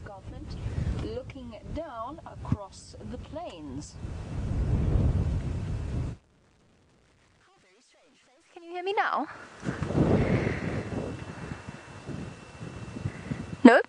escarpment, looking down across the plains. Very strange. Can you hear me now? Nope.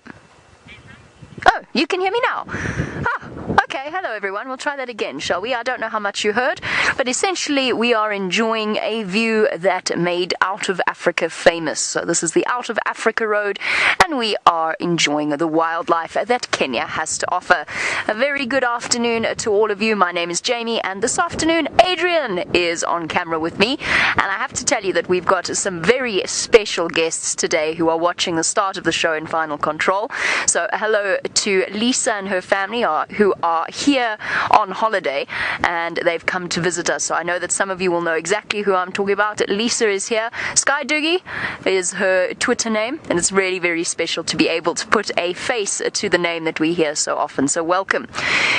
Oh, you can hear me now. Ah, okay. Hello, everyone. We'll try that again, shall we? I don't know how much you heard, but essentially we are enjoying a view that made Out of Africa famous. So this is the Out of Africa Road, and we are enjoying the wildlife that Kenya has to offer. A very good afternoon to all of you. My name is Jamie, and this afternoon Adrian is on camera with me, and I have to tell you that we've got some very special guests today who are watching the start of the show in Final Control. So hello to Lisa and her family who are here on holiday, and they've come to visit us. So I know that some of you will know exactly who I'm talking about. Lisa is here. Sky Doogie is her Twitter name, and it's really very special to be able to put a face to the name that we hear so often. So welcome.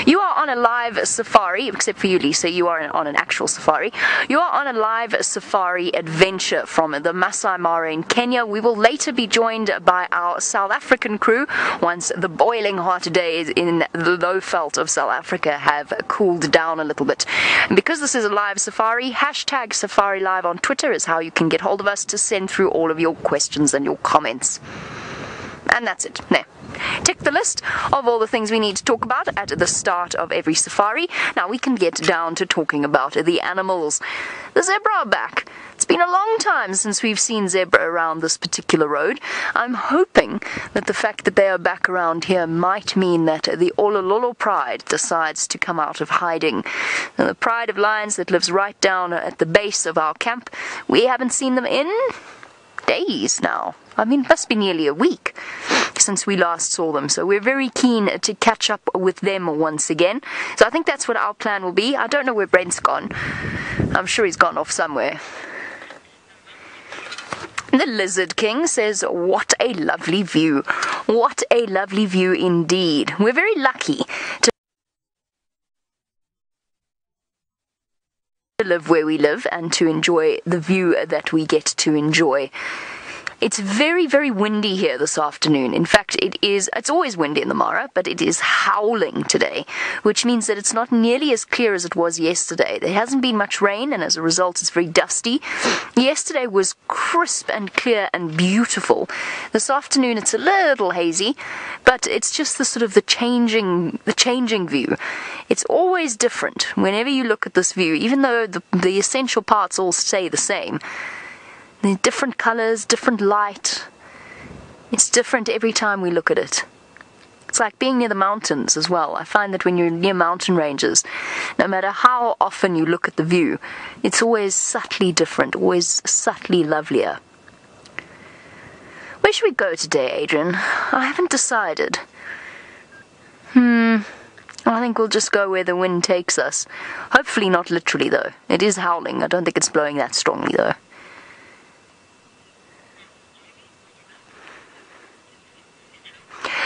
You are on a live safari, except for you, Lisa. You are on an actual safari. You are on a live safari adventure from the Masai Mara in Kenya. We will later be joined by our South African crew once the boiling hot days in the low veld of South Africa have cooled down a little bit. And because this is a live safari, hashtag Safari Live on Twitter is how you can get hold of us to send through all of your questions and your comments. And that's it. There. Tick the list of all the things we need to talk about at the start of every safari. Now we can get down to talking about the animals. The zebra are back. It's been a long time since we've seen zebra around this particular road. I'm hoping that the fact that they are back around here might mean that the Olololo pride decides to come out of hiding. And the pride of lions that lives right down at the base of our camp, we haven't seen them in days now. I mean, it must be nearly a week since we last saw them, so we're very keen to catch up with them once again. So I think that's what our plan will be. I don't know where Brent's gone. I'm sure he's gone off somewhere. The Lizard King says, what a lovely view. What a lovely view indeed. We're very lucky to live where we live and to enjoy the view that we get to enjoy. It's very, very windy here this afternoon. In fact, it's always windy in the Mara, but it is howling today, which means that it's not nearly as clear as it was yesterday. There hasn't been much rain, and as a result, it's very dusty. Yesterday was crisp and clear and beautiful. This afternoon, it's a little hazy, but it's just the changing view. It's always different whenever you look at this view, even though the essential parts all stay the same. There's different colors, different light. It's different every time we look at it. It's like being near the mountains as well. I find that when you're near mountain ranges, no matter how often you look at the view, it's always subtly different, always subtly lovelier. Where should we go today, Adrian? I haven't decided. I think we'll just go where the wind takes us. Hopefully not literally, though. It is howling. I don't think it's blowing that strongly, though.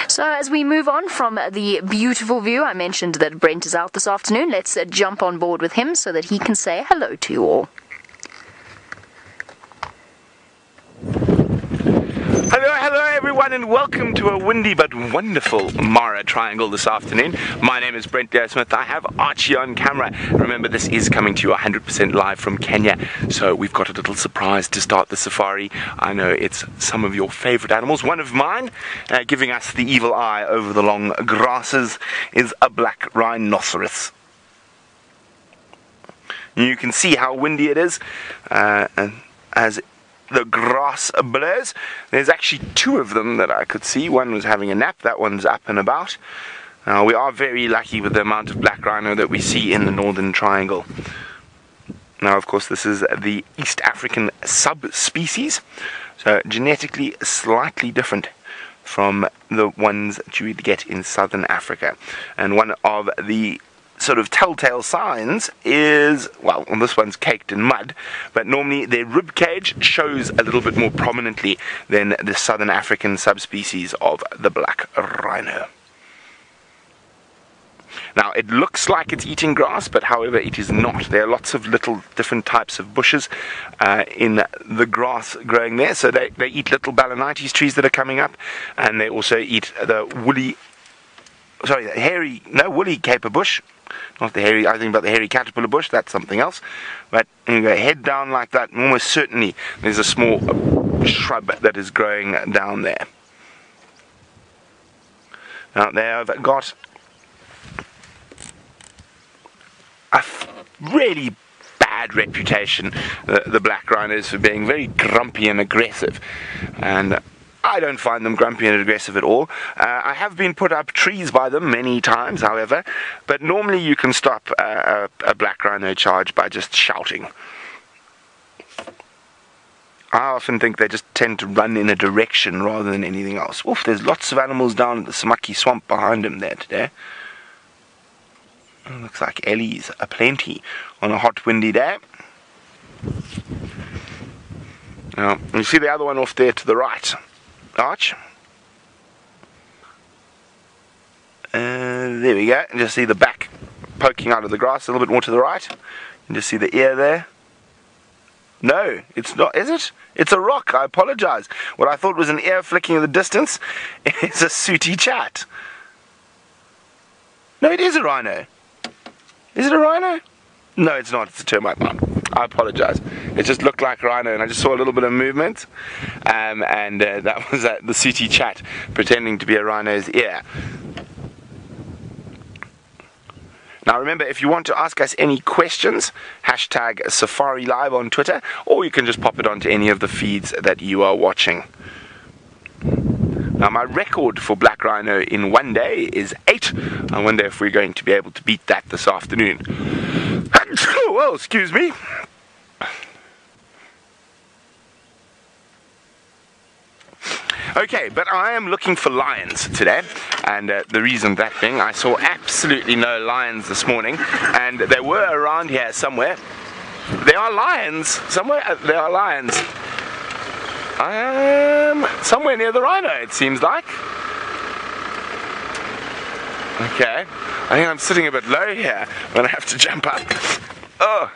So as we move on from the beautiful view, I mentioned that Brent is out this afternoon. Let's jump on board with him so that he can say hello to you all. Hello everyone, and welcome to a windy but wonderful Mara Triangle this afternoon. My name is Brent Smith. I have Archie on camera. Remember, this is coming to you 100% live from Kenya, so we've got a little surprise to start the safari. I know it's some of your favorite animals. One of mine, giving us the evil eye over the long grasses, is a black rhinoceros. You can see how windy it is, and as the grass blurs. There's actually two of them that I could see. One was having a nap, that one's up and about. We are very lucky with the amount of black rhino that we see in the Northern Triangle. Now, of course, this is the East African subspecies, so genetically slightly different from the ones that you would get in Southern Africa. And one of the sort of telltale signs is, well, this one's caked in mud, but normally their rib cage shows a little bit more prominently than the Southern African subspecies of the black rhino. Now, it looks like it's eating grass, but however, it is not. There are lots of little different types of bushes in the grass growing there. So they eat little balanites trees that are coming up, and they also eat the woolly woolly caper bush. Not the hairy, I think about the hairy caterpillar bush, that's something else. But you go head down like that, and almost certainly there's a small shrub that is growing down there. Now they have got a really bad reputation, the black rhinos, for being very grumpy and aggressive. And I don't find them grumpy and aggressive at all. I have been put up trees by them many times, however, but normally you can stop a black rhino charge by just shouting. I often think they just tend to run in a direction rather than anything else. Oof, there's lots of animals down at the Smucky Swamp behind him there today. It looks like Ellie's aplenty on a hot windy day. Now, you see the other one off there to the right. Arch. There we go. And just see the back poking out of the grass a little bit more to the right. And just see the ear there. No, it's not, is it? It's a rock, I apologize. What I thought was an ear flicking in the distance is a sooty chat. No, it is a rhino. Is it a rhino? No, it's not. It's a termite mound. I apologize. It just looked like a rhino, and I just saw a little bit of movement, and that was the sooty chat pretending to be a rhino's ear. Now remember, if you want to ask us any questions, hashtag Safari Live on Twitter, or you can just pop it onto any of the feeds that you are watching. Now my record for black rhino in one day is 8. I wonder if we're going to be able to beat that this afternoon. Well, excuse me. Okay, but I am looking for lions today, and the reason that being, I saw absolutely no lions this morning, and they were around here somewhere. There are lions somewhere. There are lions. Somewhere near the rhino, it seems like. Okay, I think I'm sitting a bit low here. I'm gonna have to jump up. Oh.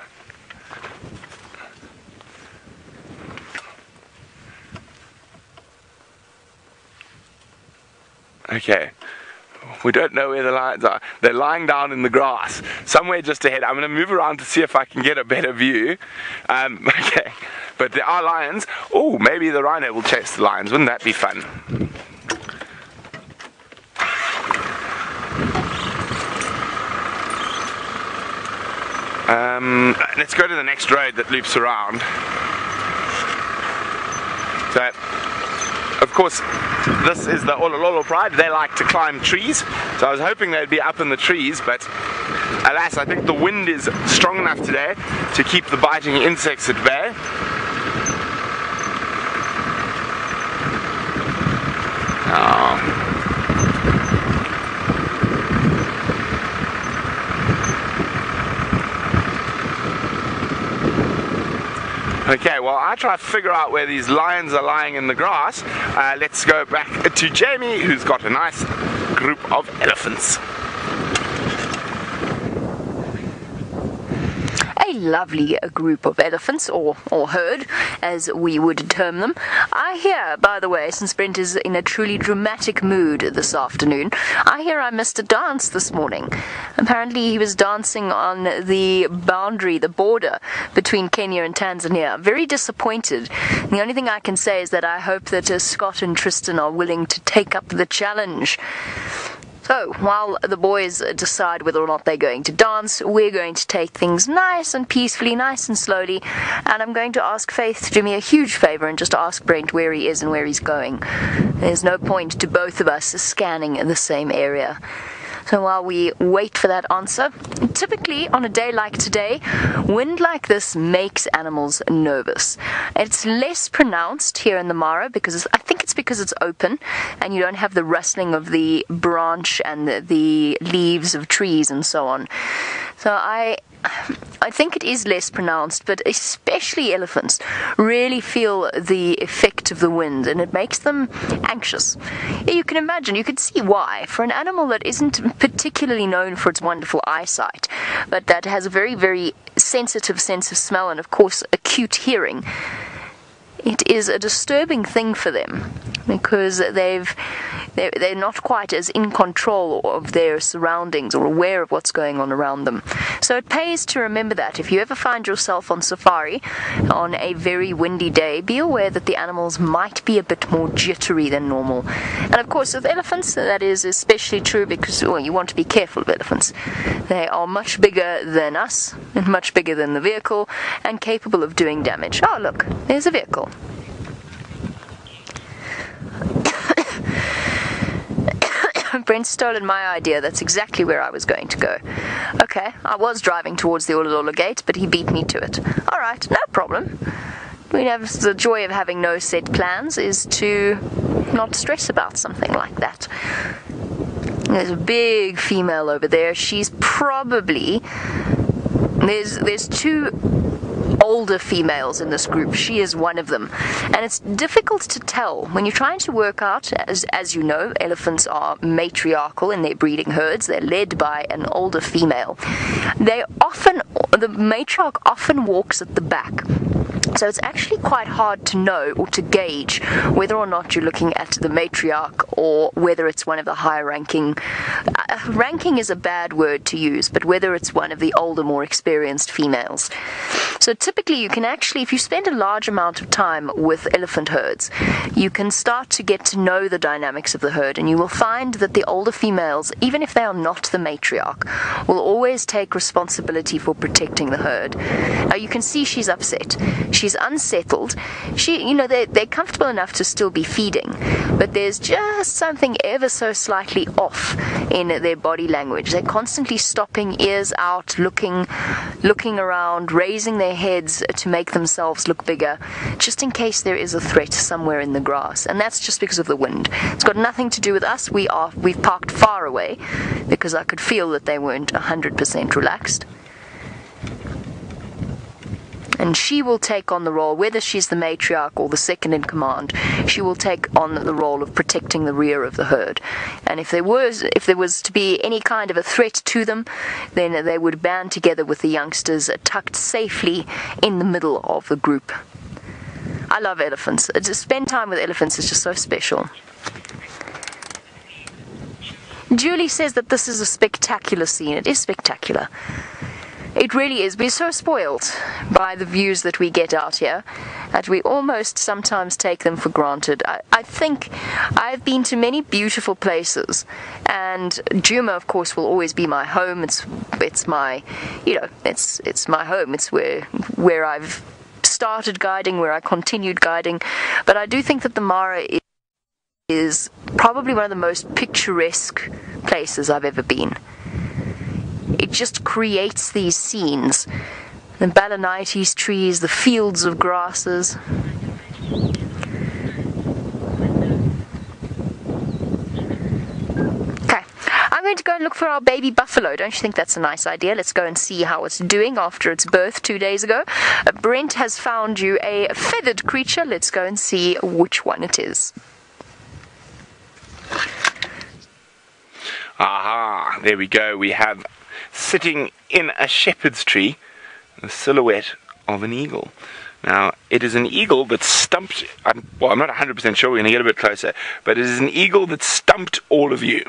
Okay, we don't know where the lions are. They're lying down in the grass, somewhere just ahead. I'm going to move around to see if I can get a better view. Okay, but there are lions. Oh, maybe the rhino will chase the lions. Wouldn't that be fun? Let's go to the next road that loops around. So, of course, this is the Olololo Pride. They like to climb trees, so I was hoping they'd be up in the trees, but alas, I think the wind is strong enough today to keep the biting insects at bay. Oh. Okay, well, I try to figure out where these lions are lying in the grass. Let's go back to Jamie, who's got a nice group of elephants. A lovely group of elephants, or herd, as we would term them. I hear, by the way, since Brent is in a truly dramatic mood this afternoon, I hear I missed a dance this morning. Apparently he was dancing on the boundary, the border between Kenya and Tanzania. I'm very disappointed. The only thing I can say is that I hope that Scott and Tristan are willing to take up the challenge. So, while the boys decide whether or not they're going to dance, we're going to take things nice and peacefully, nice and slowly, and I'm going to ask Faith to do me a huge favour and just ask Brent where he is and where he's going. There's no point to both of us scanning the same area. So while we wait for that answer, typically on a day like today, wind like this makes animals nervous. It's less pronounced here in the Mara because I think it's because it's open and you don't have the rustling of the branch and the leaves of trees and so on. So I think it is less pronounced, but especially elephants really feel the effect of the wind, and it makes them anxious. You can imagine, you can see why. For an animal that isn't particularly known for its wonderful eyesight, but that has a very, very sensitive sense of smell and, of course, acute hearing, it is a disturbing thing for them. because they're not quite as in control of their surroundings or aware of what's going on around them. So it pays to remember that. If you ever find yourself on safari on a very windy day, be aware that the animals might be a bit more jittery than normal. And of course with elephants, that is especially true because, well, you want to be careful of elephants. They are much bigger than us, and much bigger than the vehicle, and capable of doing damage. Oh look, there's a vehicle. Brent's stolen my idea. That's exactly where I was going to go. Okay, I was driving towards the Ololola gate, but he beat me to it. Alright, no problem. We have the joy of having no set plans is to not stress about something like that. There's a big female over there. She's probably... There's two older females in this group. She is one of them, and it's difficult to tell when you're trying to work out, as you know, elephants are matriarchal in their breeding herds. They're led by an older female. The matriarch often walks at the back, so it's actually quite hard to know or to gauge whether or not you're looking at the matriarch or whether it's one of the higher ranking. Ranking is a bad word to use, but whether it's one of the older, more experienced females. So typically you can actually, if you spend a large amount of time with elephant herds, you can start to get to know the dynamics of the herd, and you will find that the older females, even if they are not the matriarch, will always take responsibility for protecting the herd. Now you can see she's upset. She's unsettled. They're comfortable enough to still be feeding, but there's just something ever so slightly off in their body language. They're constantly stopping, ears out, looking around, raising their heads to make themselves look bigger, just in case there is a threat somewhere in the grass. And that's just because of the wind. It's got nothing to do with us. We've parked far away because I could feel that they weren't 100% relaxed. And she will take on the role, whether she's the matriarch or the second in command, she will take on the role of protecting the rear of the herd. And if there was to be any kind of a threat to them, then they would band together with the youngsters, tucked safely in the middle of the group. I love elephants. To spend time with elephants is just so special. Julie says that this is a spectacular scene. It is spectacular. It really is. We're so spoiled by the views that we get out here that we almost sometimes take them for granted. I think I've been to many beautiful places, and Djuma, of course, will always be my home. It's my home. It's where I've started guiding, where I continued guiding. But I do think that the Mara is probably one of the most picturesque places I've ever been. It just creates these scenes. The balanites trees, the fields of grasses. Okay, I'm going to go and look for our baby buffalo. Don't you think that's a nice idea? Let's go and see how it's doing after its birth 2 days ago. Brent has found you a feathered creature. Let's go and see which one it is. Aha, there we go. We have, sitting in a shepherd's tree, the silhouette of an eagle. Now, it is an eagle that stumped, I'm not 100% sure, we're going to get a bit closer, but it is an eagle that stumped all of you.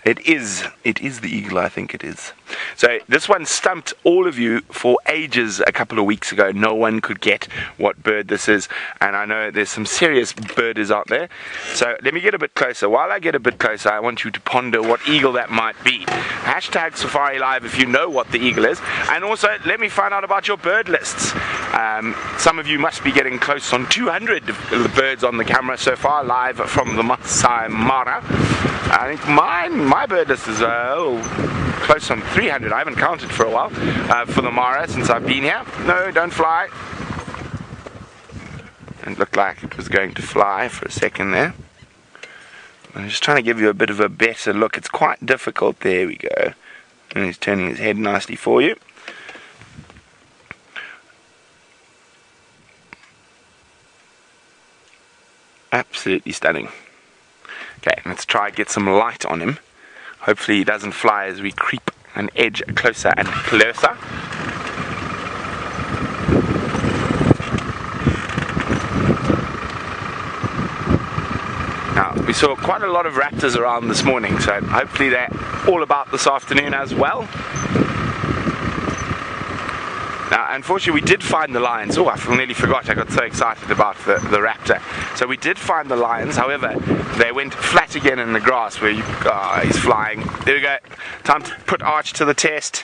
It is the eagle, I think it is. So this one stumped all of you for ages a couple of weeks ago. No one could get what bird this is, and I know there's some serious birders out there. So let me get a bit closer. While I get a bit closer, I want you to ponder what eagle that might be. Hashtag Safari Live if you know what the eagle is, and also let me find out about your bird lists. Some of you must be getting close on 200 birds on the camera so far, live from the Masai Mara. I think my bird list is close on 300. I haven't counted for a while for the Mara since I've been here. No, don't fly. It looked like it was going to fly for a second there. I'm just trying to give you a bit of a better look. It's quite difficult. There we go. And he's turning his head nicely for you. Absolutely stunning. Okay, let's try and get some light on him. Hopefully he doesn't fly as we creep an edge closer and closer. we saw quite a lot of raptors around this morning, so hopefully they're all about this afternoon as well. Now, unfortunately, we did find the lions. Oh, I nearly forgot. I got so excited about the raptor. So we did find the lions. However, they went flat again in the grass where he's flying. There we go. Time to put Arch to the test.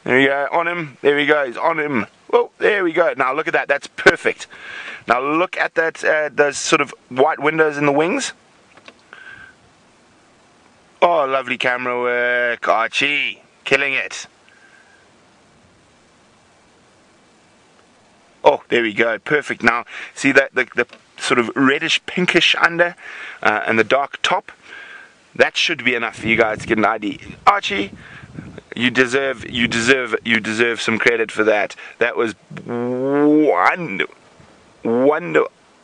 There we go. On him. There we go. He's on him. Oh, there we go. Now look at that. That's perfect. Now look at that. Those sort of white windows in the wings. Oh, lovely camera work. Archie. Killing it. Oh, there we go, perfect. Now, see that the sort of reddish pinkish under and the dark top? That should be enough for you guys to get an ID. Archie, you deserve some credit for that. That was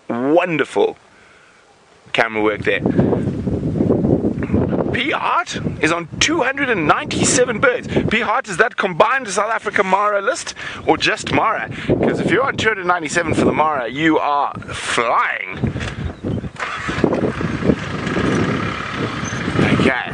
wonderful camera work there. P. Hart is on 297 birds. P. Hart, is that combined South Africa Mara list or just Mara? Because if you're on 297 for the Mara, you are flying. Okay.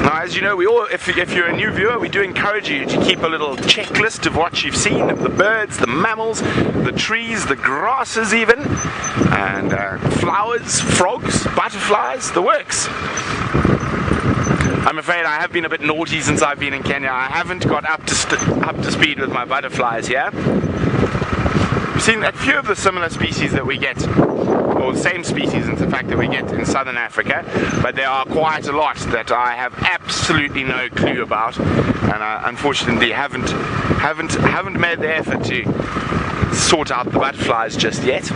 Now, as you know, if you're a new viewer, we do encourage you to keep a little checklist of what you've seen, of the birds, the mammals, the trees, the grasses even, and flowers, frogs, butterflies, the works. I'm afraid I have been a bit naughty since I've been in Kenya. I haven't got up to speed with my butterflies here. We've seen a few of the similar species that we get, or the same species in fact that we get in southern Africa, but there are quite a lot that I have absolutely no clue about, and I unfortunately haven't made the effort to sort out the butterflies just yet.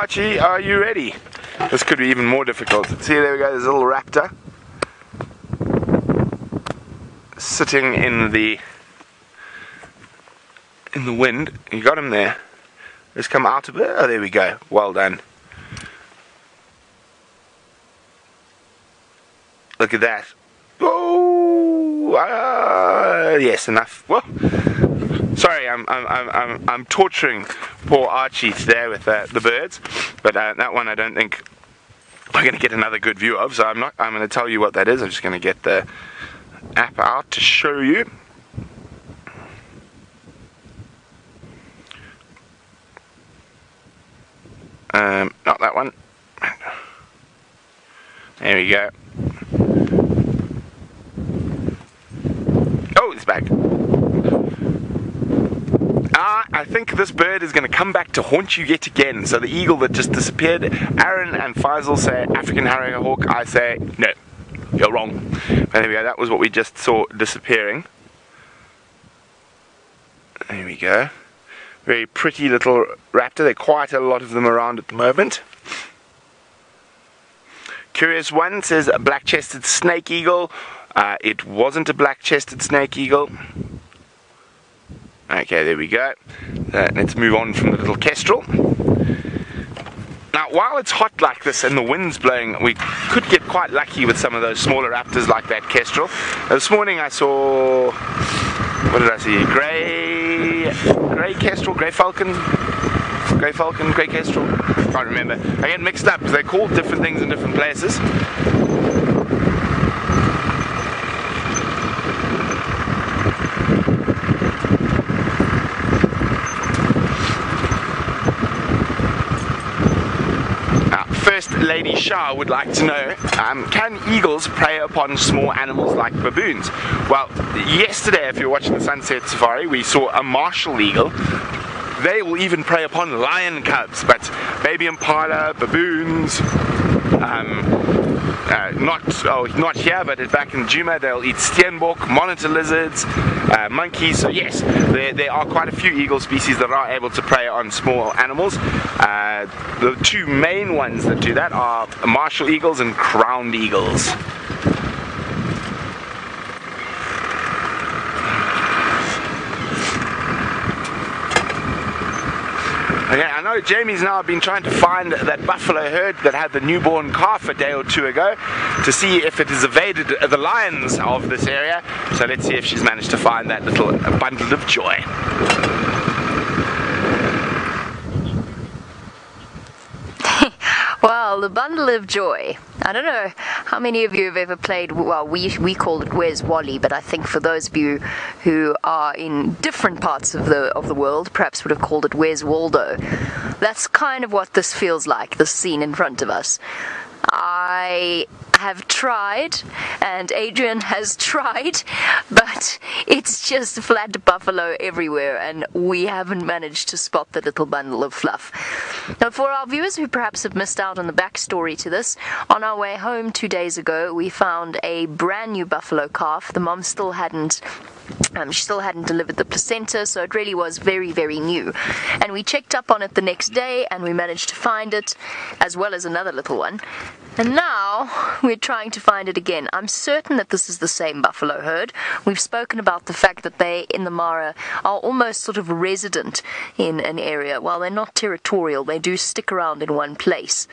Archie, are you ready? This could be even more difficult. See, there we go, there's a little raptor sitting in the wind. You got him there. Let's come out of it. Oh, there we go. Well done. Look at that. Oh, yes, enough. Well, sorry, I'm torturing poor Archie today with the birds, but that one I don't think we're going to get another good view of. So I'm going to tell you what that is. I'm just going to get the app out to show you. Not that one. There we go. Oh, it's back. I think this bird is going to come back to haunt you yet again. So the eagle that just disappeared, Aaron and Faisal say African harrier hawk. I say no, you're wrong. But there we go. That was what we just saw disappearing. There we go. Very pretty little raptor. There are quite a lot of them around at the moment. Curious One says a black-chested snake eagle. It wasn't a black-chested snake eagle. Okay, there we go. Let's move on from the little kestrel. Now, while it's hot like this and the wind's blowing, we could get quite lucky with some of those smaller raptors like that kestrel. This morning I saw, what did I see? Grey kestrel, grey falcon, grey kestrel. Can't remember. I get mixed up because they're called different things in different places. First Lady Shah would like to know, can eagles prey upon small animals like baboons? Well, yesterday, if you're watching the sunset safari, we saw a martial eagle. They will even prey upon lion cubs, but baby impala, baboons, not here, but back in Djuma, they'll eat steenbok, monitor lizards, monkeys. So yes, there are quite a few eagle species that are able to prey on small animals. The two main ones that do that are martial eagles and crowned eagles. Okay, I know Jamie's now been trying to find that buffalo herd that had the newborn calf a day or two ago to see if it has evaded the lions of this area. So let's see if she's managed to find that little bundle of joy. Well, the bundle of joy. I don't know how many of you have ever played, well, we call it Where's Wally, but I think for those of you who are in different parts of the world, perhaps would have called it Where's Waldo. That's kind of what this feels like, this scene in front of us. I have tried, and Adrian has tried, but it's just flat buffalo everywhere, and we haven't managed to spot the little bundle of fluff. Now, for our viewers who perhaps have missed out on the backstory to this, on our way home 2 days ago, we found a brand new buffalo calf. The mom still hadn't delivered the placenta, so it really was very, very new. And we checked up on it the next day, and we managed to find it, as well as another little one. And now we're trying to find it again. I'm certain that this is the same buffalo herd. We've spoken about the fact that they, in the Mara, are almost sort of resident in an area. While they're not territorial, they do stick around in one place.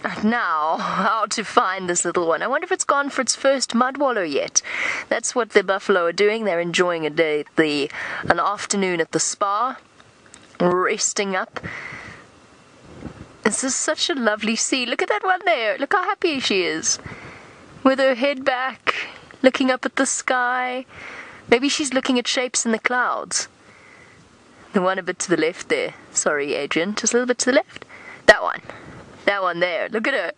And now, how to find this little one. I wonder if it's gone for its first mud wallow yet. That's what the buffalo are doing. They're enjoying an afternoon at the spa, resting up. This is such a lovely scene. Look at that one there. Look how happy she is. With her head back, looking up at the sky. Maybe she's looking at shapes in the clouds. The one a bit to the left there. Sorry, Adrian. Just a little bit to the left. That one. That one there. Look at her.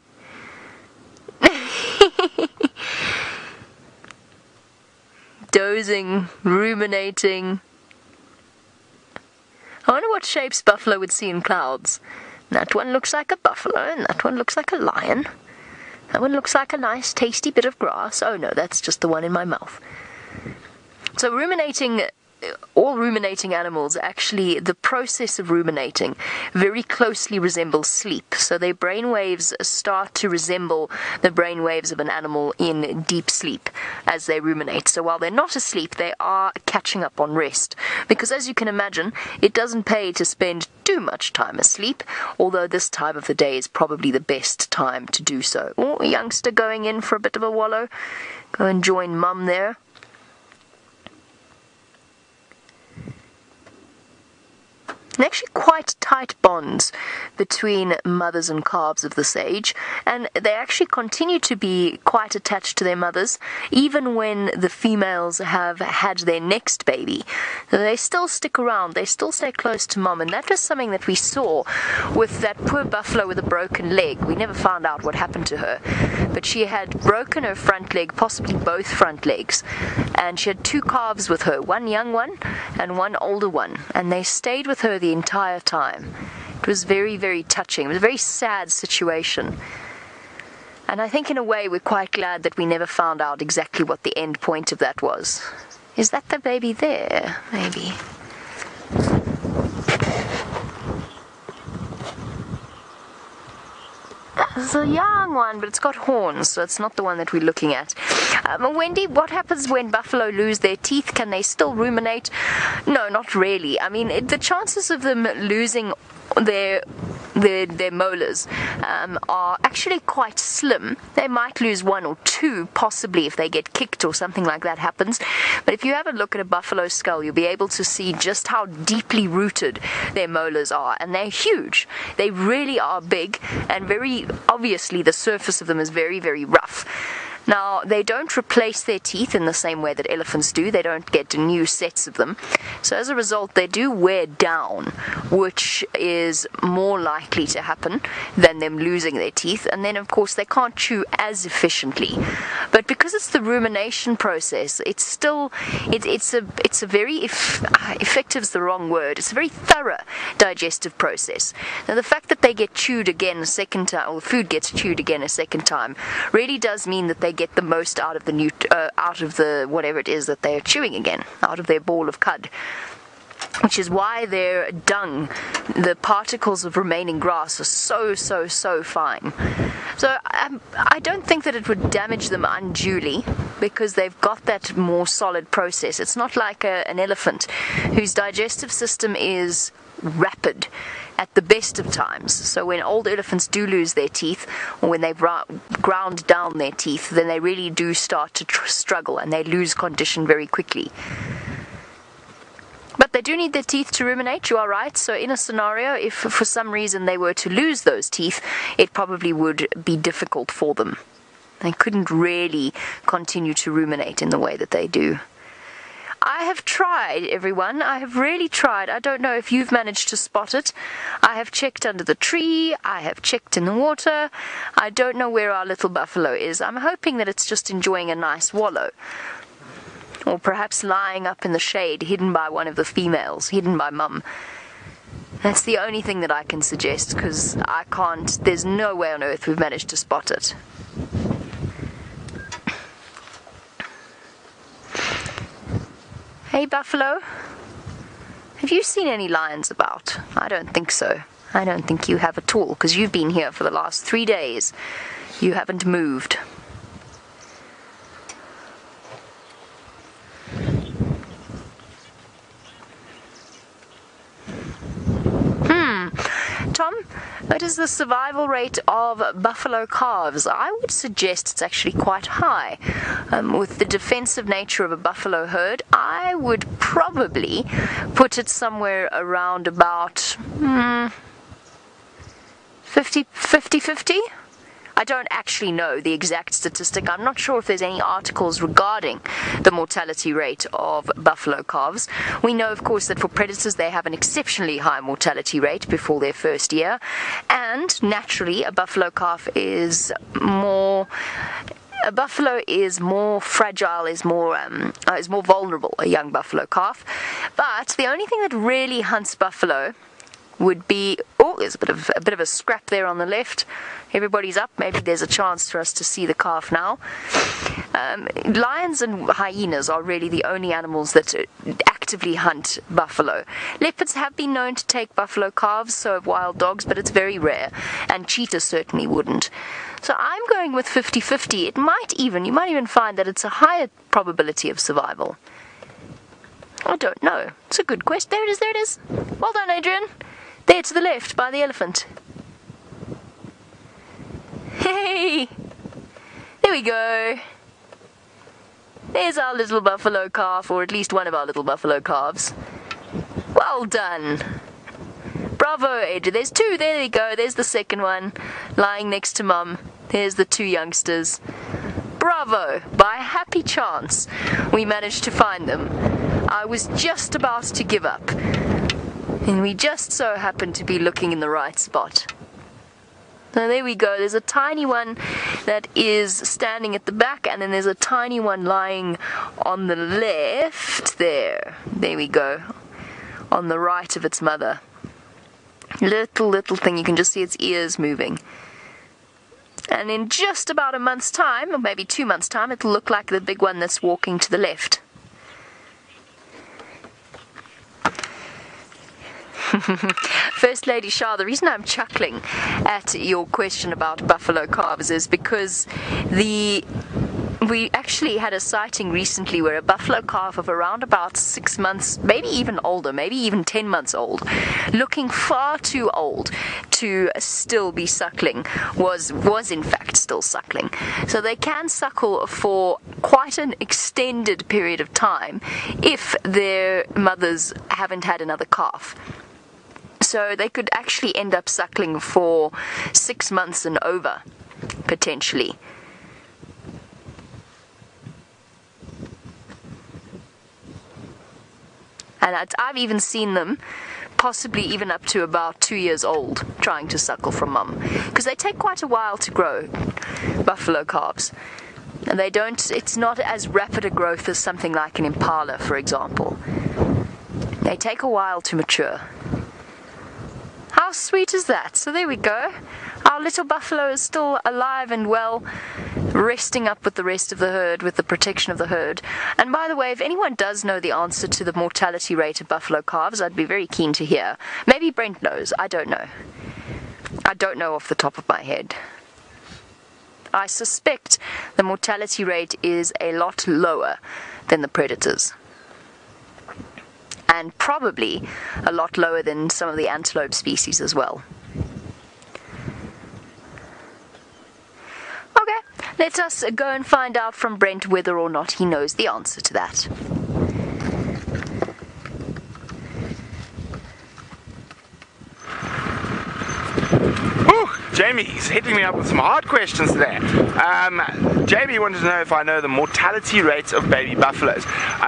Dozing, ruminating. I wonder what shapes buffalo would see in clouds. That one looks like a buffalo, and that one looks like a lion. That one looks like a nice, tasty bit of grass. Oh no, that's just the one in my mouth. So all ruminating animals, actually, the process of ruminating very closely resembles sleep. So their brain waves start to resemble the brain waves of an animal in deep sleep as they ruminate. So while they're not asleep, they are catching up on rest. Because as you can imagine, it doesn't pay to spend too much time asleep, although this time of the day is probably the best time to do so. Oh, a youngster going in for a bit of a wallow. Go and join mum there. And actually quite tight bonds between mothers and calves of this age, and they actually continue to be quite attached to their mothers even when the females have had their next baby. So they still stick around, they still stay close to mom, and that was something that we saw with that poor buffalo with a broken leg. We never found out what happened to her, but she had broken her front leg, possibly both front legs, and she had 2 calves with her, one young one and one older one, and they stayed with her the entire time. It was very, very touching. It was a very sad situation. And I think in a way we're quite glad that we never found out exactly what the end point of that was. Is that the baby there? Maybe. It's a young one, but it's got horns, so it's not the one that we're looking at. Wendy, what happens when buffalo lose their teeth? Can they still ruminate? No, not really. I mean, the chances of them losing their molars are actually quite slim. They might lose 1 or 2, possibly, if they get kicked or something like that happens. But if you have a look at a buffalo skull, you'll be able to see just how deeply rooted their molars are. And they're huge. They really are big, and very obviously the surface of them is very, very rough. Now, they don't replace their teeth in the same way that elephants do. They don't get new sets of them. So as a result, they do wear down, which is more likely to happen than them losing their teeth. And then, of course, they can't chew as efficiently. But because it's the rumination process, it's still, it's a very, effective is the wrong word, it's a very thorough digestive process. Now, the fact that they get chewed again a second time, or the food gets chewed again a second time, really does mean that they get the most out of the whatever it is that they're chewing again, out of their ball of cud. Which is why their dung, the particles of remaining grass, are so fine. So I don't think that it would damage them unduly, because they've got that more solid process. It's not like an elephant whose digestive system is rapid at the best of times. So when old elephants do lose their teeth, or when they've ground down their teeth, then they really do start to struggle and they lose condition very quickly. But they do need their teeth to ruminate, you are right. So in a scenario, if for some reason they were to lose those teeth, it probably would be difficult for them. They couldn't really continue to ruminate in the way that they do. I have tried, everyone. I have really tried. I don't know if you've managed to spot it. I have checked under the tree. I have checked in the water. I don't know where our little buffalo is. I'm hoping that it's just enjoying a nice wallow. Or perhaps lying up in the shade, hidden by one of the females, hidden by mum. That's the only thing that I can suggest, because I can't, there's no way on earth we've managed to spot it. Hey buffalo, have you seen any lions about? I don't think so. I don't think you have at all, because you've been here for the last 3 days. You haven't moved. Tom, what is the survival rate of buffalo calves? I would suggest it's actually quite high. With the defensive nature of a buffalo herd, I would probably put it somewhere around about 50-50. I don't actually know the exact statistic. I'm not sure if there's any articles regarding the mortality rate of buffalo calves. We know, of course, that for predators they have an exceptionally high mortality rate before their first year, and naturally a buffalo calf is more... A buffalo is more fragile, is more vulnerable, a young buffalo calf. But the only thing that really hunts buffalo would be, oh, there's a bit of a scrap there on the left. Everybody's up. Maybe there's a chance for us to see the calf now. Lions and hyenas are really the only animals that actively hunt buffalo. Leopards have been known to take buffalo calves, so have wild dogs, but it's very rare. And cheetahs certainly wouldn't. So I'm going with 50-50. You might even find that it's a higher probability of survival. I don't know. It's a good question. There it is. Well done, Adrian. There to the left, by the elephant. Hey! There we go. There's our little buffalo calf, or at least one of our little buffalo calves. Well done. Bravo, Adrian. There's two. There we go. There's the second one, lying next to Mum. There's the two youngsters. Bravo. By a happy chance, we managed to find them. I was just about to give up. And we just so happened to be looking in the right spot. So there we go. There's a tiny one that is standing at the back, and then there's a tiny one lying on the left there. There we go. On the right of its mother. Little thing. You can just see its ears moving. And in just about a month's time, or maybe 2 months' time, it'll look like the big one that's walking to the left. First Lady Shah, the reason I'm chuckling at your question about buffalo calves is because we actually had a sighting recently where a buffalo calf of around about 6 months, maybe even older, maybe even 10 months old, looking far too old to still be suckling, was in fact still suckling. So they can suckle for quite an extended period of time if their mothers haven't had another calf. So they could actually end up suckling for 6 months and over, potentially. And I've even seen them possibly even up to about 2 years old trying to suckle from mum, because they take quite a while to grow, buffalo calves. And it's not as rapid a growth as something like an impala, for example. They take a while to mature. How sweet is that? So there we go. Our little buffalo is still alive and well, resting up with the rest of the herd, with the protection of the herd. And by the way, if anyone does know the answer to the mortality rate of buffalo calves, I'd be very keen to hear. Maybe Brent knows. I don't know. I don't know off the top of my head. I suspect the mortality rate is a lot lower than the predators. and probably a lot lower than some of the antelope species as well. Okay, let us go and find out from Brent whether or not he knows the answer to that. Jamie's hitting me up with some hard questions today. Jamie wanted to know if I know the mortality rates of baby buffaloes.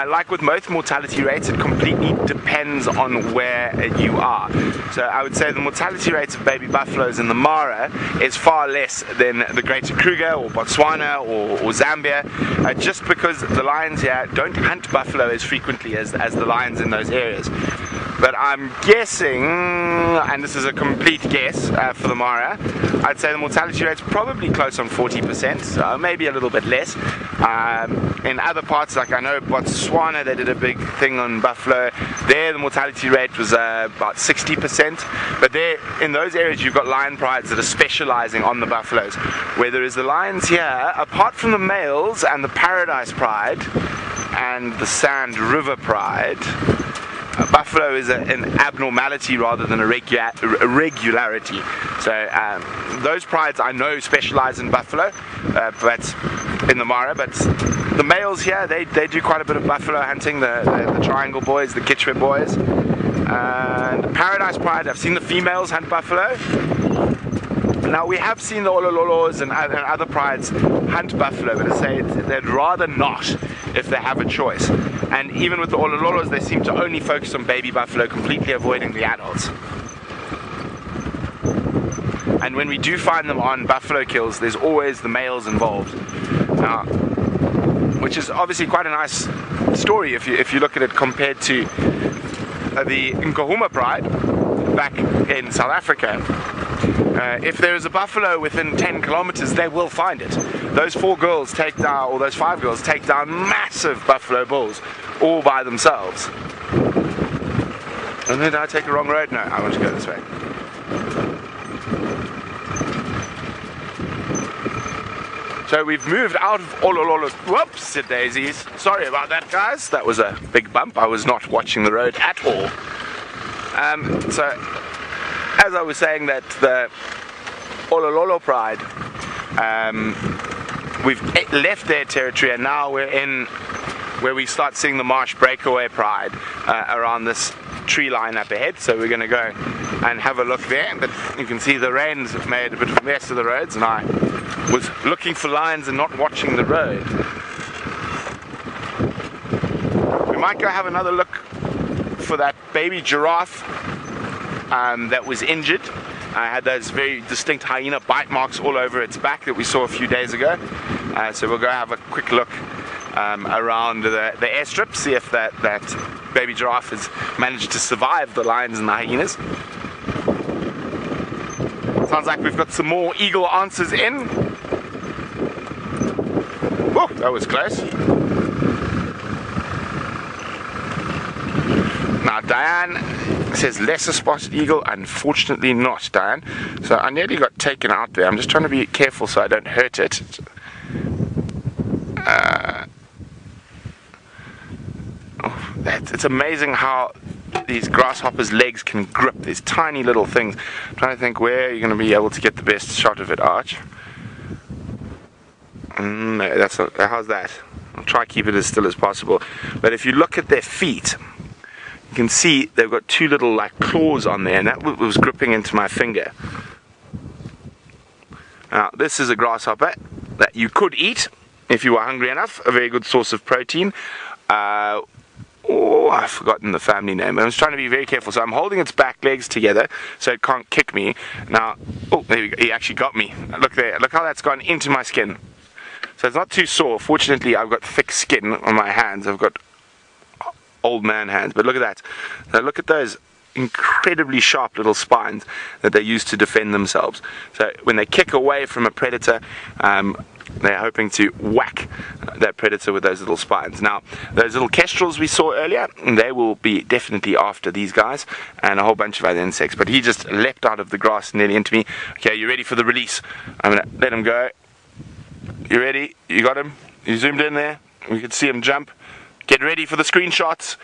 Like with most mortality rates, it completely depends on where you are. So I would say the mortality rates of baby buffaloes in the Mara is far less than the Greater Kruger or Botswana or Zambia, just because the lions here don't hunt buffalo as frequently as the lions in those areas. But I'm guessing, and this is a complete guess for the Mara, I'd say the mortality rate's probably close on 40%, so maybe a little bit less. In other parts, like I know Botswana, they did a big thing on buffalo. There the mortality rate was about 60%, but there in those areas you've got lion prides that are specializing on the buffaloes. Where there is the lions here, apart from the males and the Paradise Pride and the Sand River Pride, buffalo is an abnormality rather than a regularity. So those prides I know specialize in buffalo, but in the Mara. But the males here, they do quite a bit of buffalo hunting. The Triangle boys, the Chitwa boys, and the Paradise Pride. I've seen the females hunt buffalo. Now we have seen the Olololos and other prides hunt buffalo, but I say they'd rather not if they have a choice. And even with the Olololos, they seem to only focus on baby buffalo, completely avoiding the adults. And when we do find them on buffalo kills, there's always the males involved. Now, which is obviously quite a nice story if you look at it compared to the Angama pride back in South Africa. If there is a buffalo within 10 kilometers, they will find it. Those 4 girls take down, or those 5 girls take down massive buffalo bulls all by themselves. And then did I take the wrong road? No, I want to go this way. So we've moved out of Olololo. Whoops, daisies. Sorry about that, guys. That was a big bump. I was not watching the road at all. So, as I was saying, that the Olololo pride, we've left their territory and now we're in where we start seeing the marsh breakaway pride around this tree line up ahead. So we're going to go and have a look there. But you can see the rains have made a bit of a mess of the roads, and I was looking for lions and not watching the road. We might go have another look for that baby giraffe that was injured. I had those very distinct hyena bite marks all over its back that we saw a few days ago. So we'll go have a quick look around the airstrip, see if that baby giraffe has managed to survive the lions and the hyenas. Sounds like we've got some more eagle answers in. Oh, that was close. Now Diane says lesser spotted eagle. Unfortunately not, Diane. So I nearly got taken out there. I'm just trying to be careful so I don't hurt it. It's amazing how these grasshoppers' legs can grip these tiny little things. I'm trying to think where you're going to be able to get the best shot of it, Arch. No, that's not, how's that? I'll try to keep it as still as possible. But if you look at their feet, you can see they've got 2 little like claws on there, and that was gripping into my finger. Now this is a grasshopper that you could eat if you were hungry enough. A very good source of protein. Oh, I've forgotten the family name. I was trying to be very careful, so I'm holding its back legs together so it can't kick me. Now, oh, there we go. He actually got me. Look there. Look how that's gone into my skin. So it's not too sore. Fortunately, I've got thick skin on my hands. I've got old man hands. But look at that. Now look at those incredibly sharp little spines that they use to defend themselves. So when they kick away from a predator, they're hoping to whack that predator with those little spines. Now, those little kestrels we saw earlier, they will be definitely after these guys and a whole bunch of other insects. But he just leapt out of the grass nearly into me. Okay, you ready for the release? I'm going to let him go. You ready? You got him? You zoomed in there? We could see him jump. Get ready for the screenshots.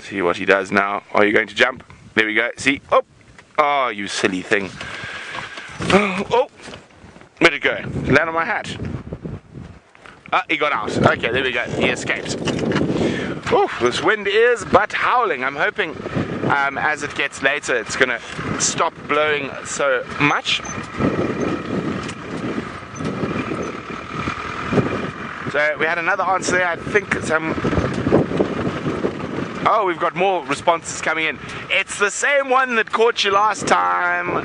See what he does now. Are you going to jump? There we go. See? Oh! Oh, you silly thing. Oh! Where'd it go? Land on my hat. Ah, he got out. Okay, there we go. He escaped. Oh, this wind is but howling. I'm hoping as it gets later it's going to stop blowing so much. So we had another answer there. I think some... Oh, we've got more responses coming in. It's the same one that caught you last time.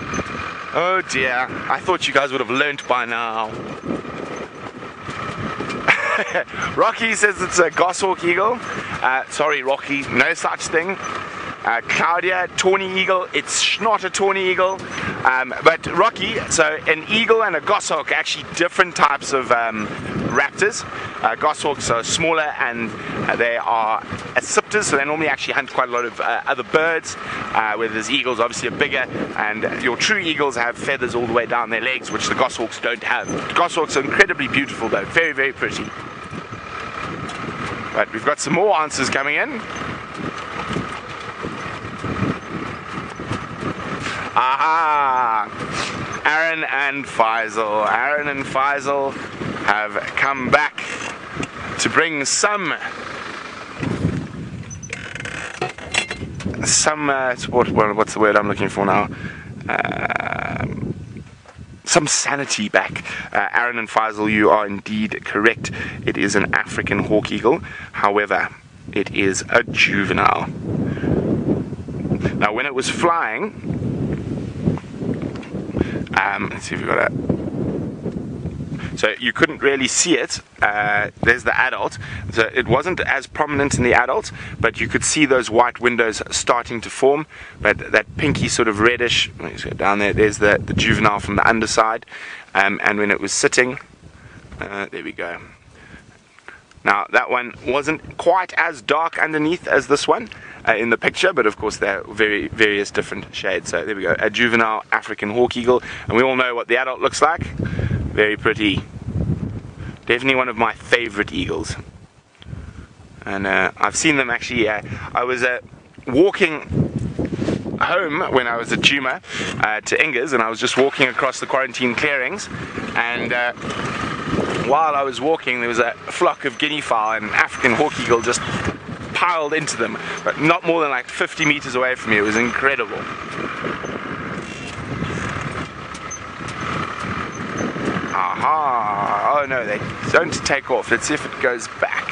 Oh dear. I thought you guys would have learnt by now. Rocky says it's a goshawk eagle. Sorry, Rocky, no such thing. Claudia, tawny eagle. It's not a tawny eagle. But Rocky, so an eagle and a goshawk are actually different types of raptors. Goshawks are smaller and they are accipitors, so they normally actually hunt quite a lot of other birds, whereas eagles obviously are bigger, and your true eagles have feathers all the way down their legs, which the goshawks don't have. Goshawks are incredibly beautiful though, very, very pretty. But we've got some more answers coming in. Aha! Aaron and Faisal. Aaron and Faisal have come back to bring some what's the word I'm looking for now? Some sanity back. Aaron and Faisal, you are indeed correct. It is an African hawk eagle. However, it is a juvenile. Now, when it was flying, let's see if we got a... So you couldn't really see it. There's the adult. So it wasn't as prominent in the adult, but you could see those white windows starting to form. But that pinky sort of reddish, let's go down there, there's the juvenile from the underside. And when it was sitting, there we go. Now that one wasn't quite as dark underneath as this one in the picture, but of course they're various different shades. So there we go, a juvenile African hawk eagle, and we all know what the adult looks like. Very pretty. Definitely one of my favorite eagles. And I've seen them actually. I was walking home when I was at Djuma to Ingers, and I was just walking across the quarantine clearings, and while I was walking there was a flock of guinea fowl, and an African hawk eagle just piled into them, but not more than like 50 meters away from me. It was incredible. Aha! Oh no, they don't take off. Let's see if it goes back.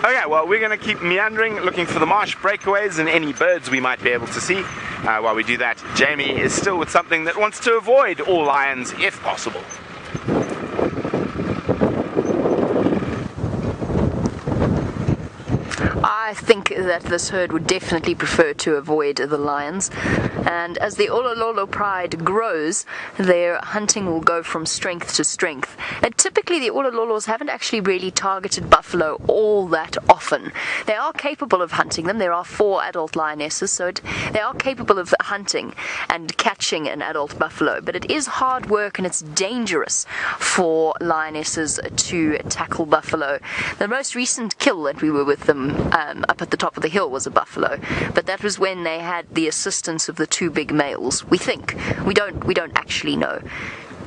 Okay, well, we're going to keep meandering, looking for the marsh breakaways and any birds we might be able to see. While we do that, Jamie is still with something that wants to avoid all lions if possible. I think that this herd would definitely prefer to avoid the lions, and as the Olololo pride grows, their hunting will go from strength to strength. And typically the Olololos haven't actually really targeted buffalo all that often. They are capable of hunting them. There are 4 adult lionesses, so they are capable of hunting and catching an adult buffalo, but it is hard work and it's dangerous for lionesses to tackle buffalo. The most recent kill that we were with them up at the top of the hill was a buffalo, but that was when they had the assistance of the 2 big males. We think. We don't actually know.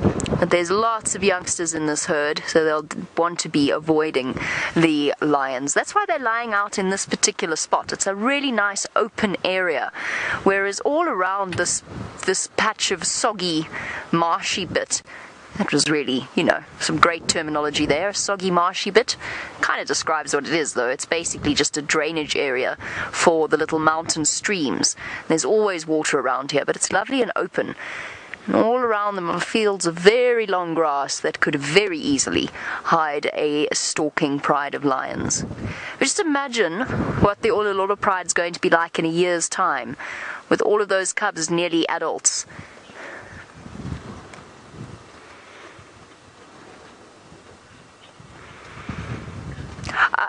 But there's lots of youngsters in this herd, so they'll want to be avoiding the lions. That's why they're lying out in this particular spot. It's a really nice open area, whereas all around this patch of soggy, marshy bit, that was really, some great terminology there. Soggy, marshy bit. Kind of describes what it is, though. It's basically just a drainage area for the little mountain streams. There's always water around here, but it's lovely and open. And all around them are fields of very long grass that could very easily hide a stalking pride of lions. But just imagine what the Olololo pride's going to be like in a year's time, with all of those cubs nearly adults.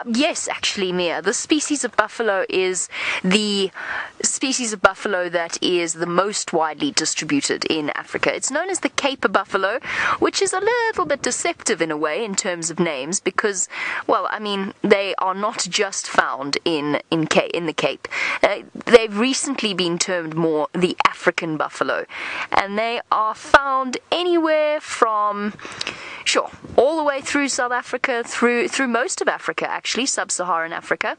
Yes, actually, Mia. The species of buffalo is the species of buffalo that is the most widely distributed in Africa. It's known as the Cape buffalo, which is a little bit deceptive in a way in terms of names because, well, I mean, they are not just found in the Cape. They've recently been termed more the African buffalo, and they are found anywhere from, all the way through South Africa, through most of Africa, actually, sub-Saharan Africa.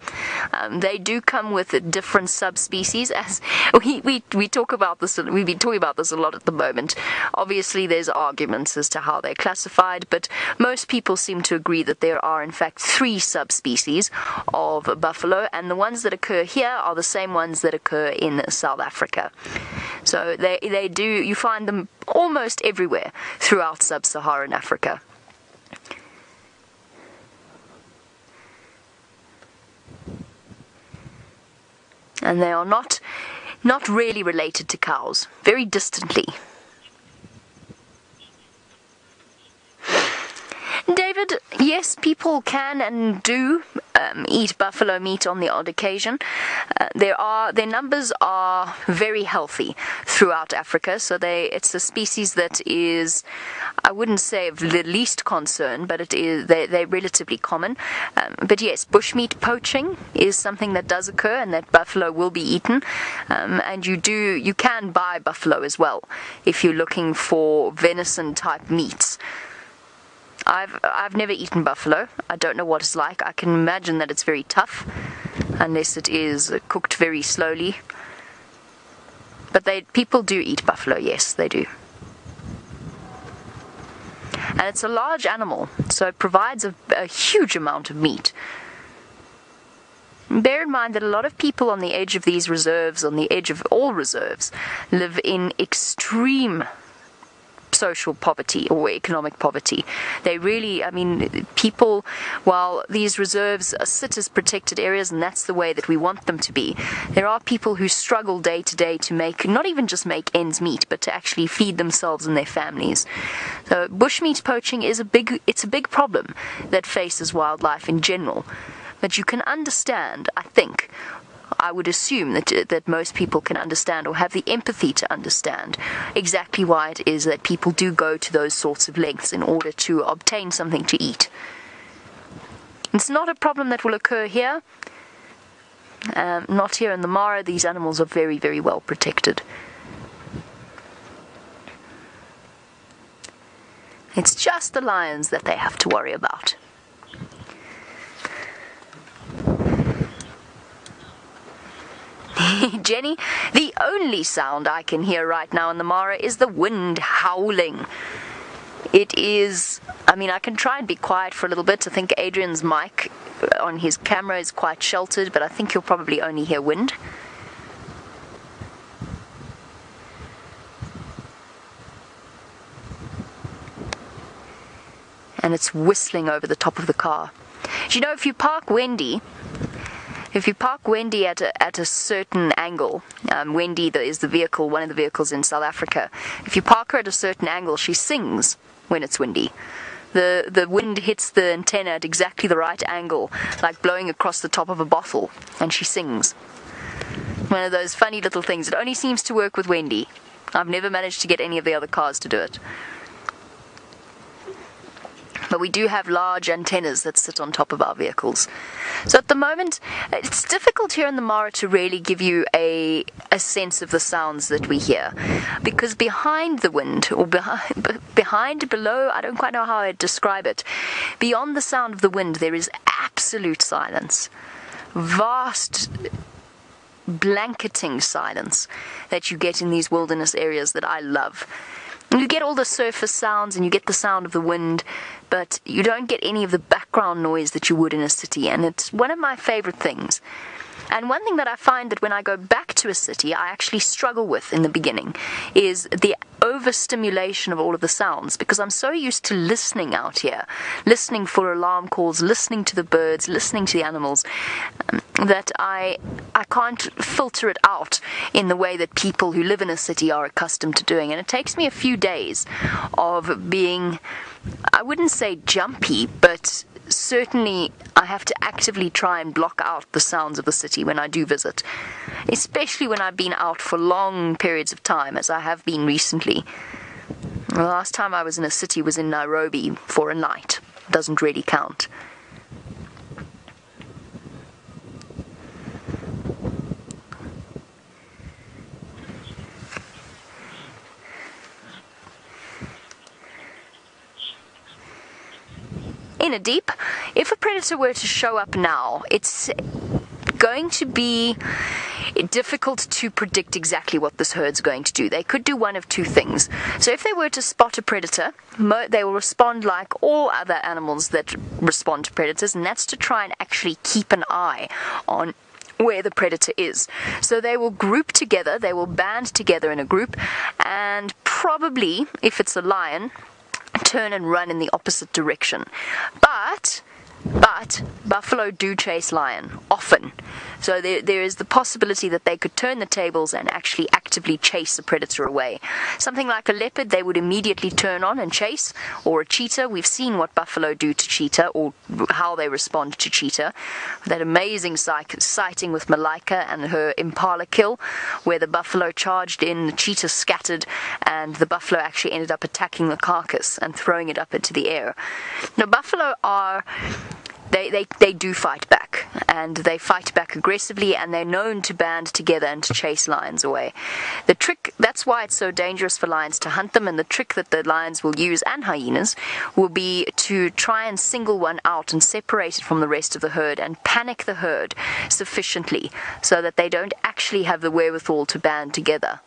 They do come with different subspecies. As we talk about this, we've been talking about this a lot at the moment. Obviously, there's arguments as to how they're classified, but most people seem to agree that there are, in fact, 3 subspecies of buffalo, and the ones that occur here are the same ones that occur in South Africa. So you find them almost everywhere throughout sub-Saharan Africa. And they are not really related to cows, very distantly. David, yes, people can and do eat buffalo meat on the odd occasion. Their numbers are very healthy throughout Africa, so it's a species that is, I wouldn't say of the least concern, but they're relatively common. But yes, bushmeat poaching is something that does occur, and that buffalo will be eaten. And you can buy buffalo as well if you're looking for venison type meats. I've never eaten buffalo. I don't know what it's like. I can imagine that it's very tough, unless it is cooked very slowly. But people do eat buffalo, yes, they do. And it's a large animal, so it provides a huge amount of meat. Bear in mind that a lot of people on the edge of these reserves, on the edge of all reserves, live in extreme social poverty or economic poverty. They really, people, while these reserves sit as protected areas, and that's the way that we want them to be, there are people who struggle day to day to not even just make ends meet, but to actually feed themselves and their families. So bushmeat poaching is a big problem that faces wildlife in general. But you can understand, I would assume that most people can understand or have the empathy to understand exactly why it is that people do go to those sorts of lengths in order to obtain something to eat. It's not a problem that will occur here. Not here in the Mara. These animals are very, very well protected. It's just the lions that they have to worry about. Jenny, the only sound I can hear right now in the Mara is the wind howling. It is, I can try and be quiet for a little bit. I think Adrian's mic on his camera is quite sheltered, but I think you'll probably only hear wind. And it's whistling over the top of the car. Do you know, if you park Wendy at a certain angle, Wendy is the vehicle, one of the vehicles in South Africa. If you park her at a certain angle, she sings when it's windy. The wind hits the antenna at exactly the right angle, like blowing across the top of a bottle, and she sings. One of those funny little things. It only seems to work with Wendy. I've never managed to get any of the other cars to do it. But we do have large antennas that sit on top of our vehicles. So at the moment, it's difficult here in the Mara to really give you a sense of the sounds that we hear. Because behind the wind, or below, I don't quite know how I'd describe it. Beyond the sound of the wind, there is absolute silence. Vast, blanketing silence that you get in these wilderness areas that I love. You get all the surface sounds and you get the sound of the wind, but you don't get any of the background noise that you would in a city, and it's one of my favorite things. And one thing that I find that when I go back to a city, I actually struggle with in the beginning is the overstimulation of all of the sounds, because I'm so used to listening out here, listening for alarm calls, listening to the birds, listening to the animals, that I can't filter it out in the way that people who live in a city are accustomed to doing. And it takes me a few days of being, I wouldn't say jumpy, but certainly I have to actively try and block out the sounds of the city when I do visit, especially when I've been out for long periods of time, as I have been recently. The last time I was in a city was in Nairobi for a night. Doesn't really count. In a deep, if a predator were to show up now, it's going to be difficult to predict exactly what this herd's going to do. They could do one of two things. So if they were to spot a predator, they will respond like all other animals that respond to predators, and that's to try and actually keep an eye on where the predator is. So they will group together, they will band together in a group, and probably, if it's a lion, turn and run in the opposite direction. But buffalo do chase lion often, so there is the possibility that they could turn the tables and actually actively chase a predator away. Something like a leopard they would immediately turn on and chase, or a cheetah. We've seen what buffalo do to cheetah, or how they respond to cheetah. That amazing sighting with Malika and her impala kill, where the buffalo charged in, the cheetah scattered, and the buffalo actually ended up attacking the carcass and throwing it up into the air. Now, buffalo are... They do fight back, and they fight back aggressively, and they're known to band together and to chase lions away. The trick, that's why it's so dangerous for lions to hunt them, and the trick that the lions will use, and hyenas, will be to try and single one out and separate it from the rest of the herd and panic the herd sufficiently so that they don't actually have the wherewithal to band together.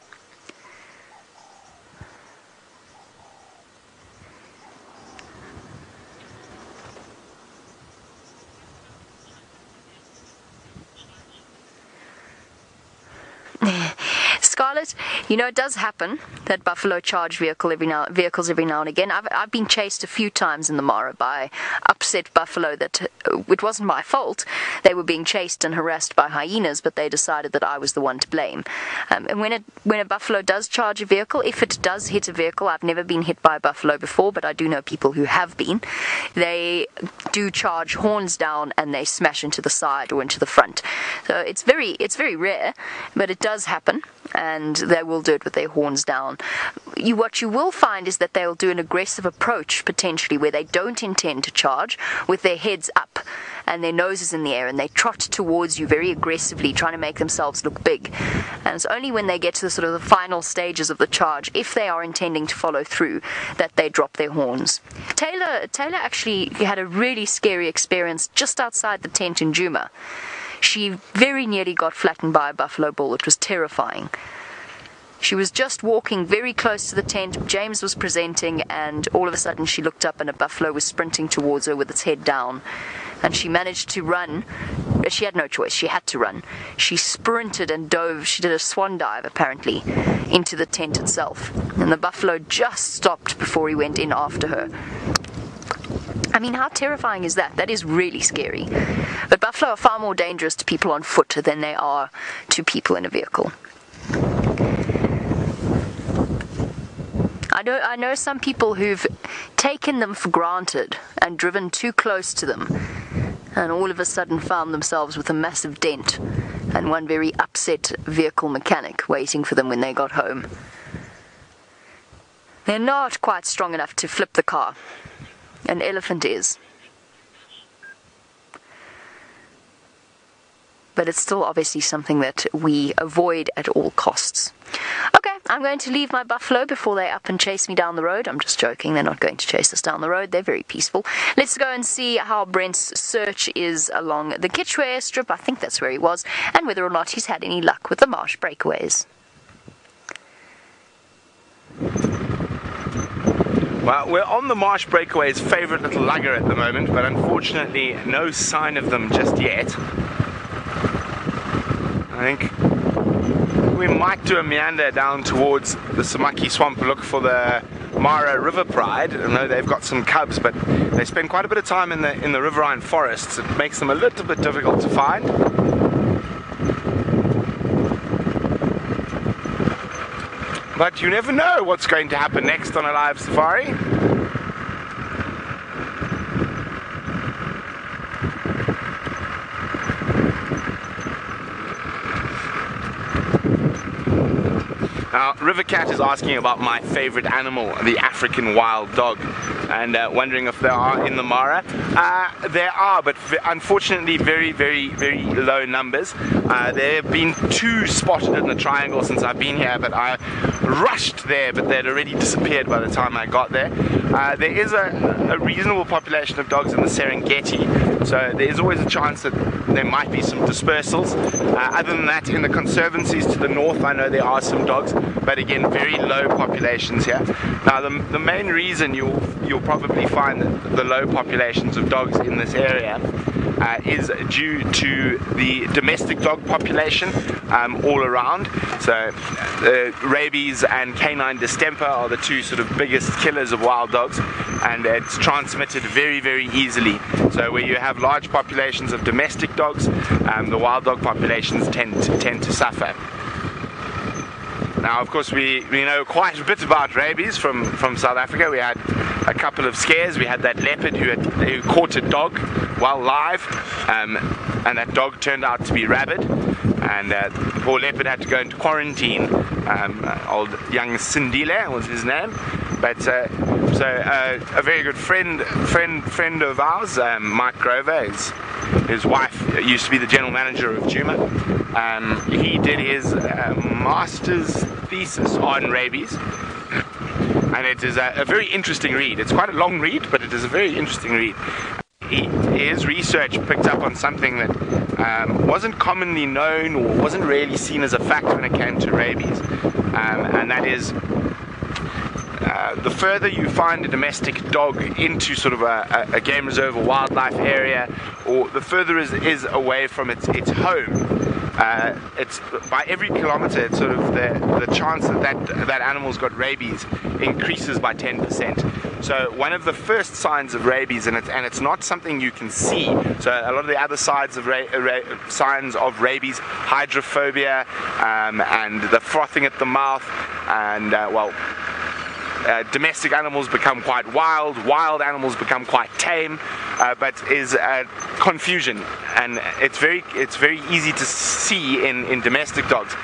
Scarlett, you know, it does happen that buffalo charge vehicles every now and again. I've been chased a few times in the Mara by upset buffalo that it wasn't my fault. They were being chased and harassed by hyenas, but they decided that I was the one to blame. And when a buffalo does charge a vehicle, if it does hit a vehicle, I've never been hit by a buffalo before, but I do know people who have been. They do charge horns down and they smash into the side or into the front. So it's very rare, but it does happen, and they will do it with their horns down. What you will find is that they'll do an aggressive approach, potentially, where they don't intend to charge, with their heads up and their noses in the air, and they trot towards you very aggressively, trying to make themselves look big. And it's only when they get to the sort of the final stages of the charge, if they are intending to follow through, that they drop their horns. Taylor actually had a really scary experience just outside the tent in Djuma. She very nearly got flattened by a buffalo bull. It was terrifying. She was just walking very close to the tent. James was presenting, and all of a sudden she looked up and a buffalo was sprinting towards her with its head down. And she managed to run. She had no choice. She had to run. She sprinted and dove. She did a swan dive, apparently, into the tent itself. And the buffalo just stopped before he went in after her. I mean, how terrifying is that? That is really scary. But buffalo are far more dangerous to people on foot than they are to people in a vehicle. I know some people who've taken them for granted and driven too close to them, and all of a sudden found themselves with a massive dent and one very upset vehicle mechanic waiting for them when they got home. They're not quite strong enough to flip the car. An elephant is. But it's still obviously something that we avoid at all costs. Okay, I'm going to leave my buffalo before they up and chase me down the road. I'm just joking, they're not going to chase us down the road. They're very peaceful. Let's go and see how Brent's search is along the Chitwa airstrip. I think that's where he was, and whether or not he's had any luck with the marsh breakaways. Well, we're on the marsh breakaway's favourite little lugger at the moment, but unfortunately no sign of them just yet. I think we might do a meander down towards the Samaki swamp and look for the Mara River Pride. I know they've got some cubs, but they spend quite a bit of time in the riverine forests. It makes them a little bit difficult to find. But you never know what's going to happen next on a live safari. Now, River Cat is asking about my favorite animal, the African wild dog, and wondering if there are in the Mara. There are, but unfortunately very, very, very low numbers. There have been 2 spotted in the triangle since I've been here, but I rushed there, but they'd already disappeared by the time I got there. There is a reasonable population of dogs in the Serengeti, so there is always a chance that there might be some dispersals. Other than that, in the conservancies to the north, I know there are some dogs, but again, very low populations here. Now, the main reason you'll probably find that the low populations of dogs in this area is due to the domestic dog population all around. So rabies and canine distemper are the 2 sort of biggest killers of wild dogs, and it's transmitted very, very easily. So where you have large populations of domestic dogs, the wild dog populations tend to suffer. Now, of course, we know quite a bit about rabies from South Africa. We had a couple of scares. We had that leopard who caught a dog while live, and that dog turned out to be rabid, and the poor leopard had to go into quarantine. Old young Sindile was his name, but a very good friend of ours, Mike Grover, his wife used to be the general manager of Djuma. He did his master's thesis on rabies, and it is a very interesting read. It's quite a long read, but it is a very interesting read. His research picked up on something that wasn't commonly known or wasn't really seen as a fact when it came to rabies, and that is the further you find a domestic dog into sort of a game reserve or wildlife area, or the further is away from its home, it's by every kilometer, it's sort of the chance that animal's got rabies increases by 10%. So one of the first signs of rabies, and it's not something you can see. So a lot of the other signs of rabies, hydrophobia, and the frothing at the mouth, and domestic animals become quite wild animals become quite tame, but is confusion, and it's very easy to see in domestic dogs,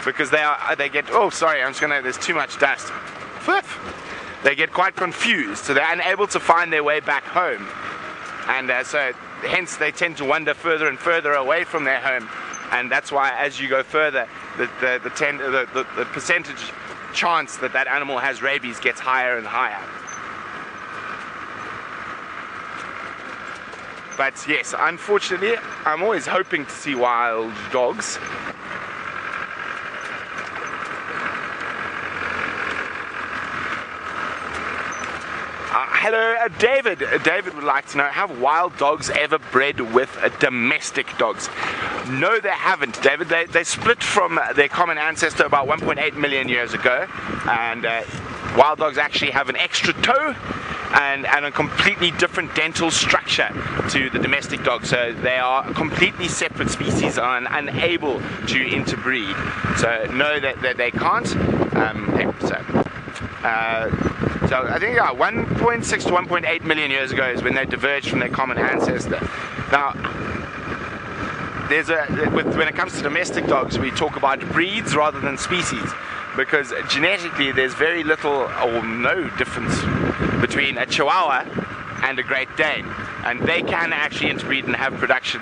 because they get, oh sorry, there's too much dust. They get quite confused, so they're unable to find their way back home, and so hence they tend to wander further and further away from their home, and that's why as you go further, the percentage chance that animal has rabies gets higher and higher. But yes, unfortunately, I'm always hoping to see wild dogs. Hello, David. David would like to know, have wild dogs ever bred with domestic dogs? No, they haven't, David. They split from their common ancestor about 1.8 million years ago, and wild dogs actually have an extra toe and a completely different dental structure to the domestic dog. So they are completely separate species and unable to interbreed. So no, that they can't. So I think 1.6 to 1.8 million years ago is when they diverged from their common ancestor. Now, when it comes to domestic dogs, we talk about breeds rather than species, because genetically there's very little or no difference between a Chihuahua and a Great Dane, and they can actually interbreed and have production.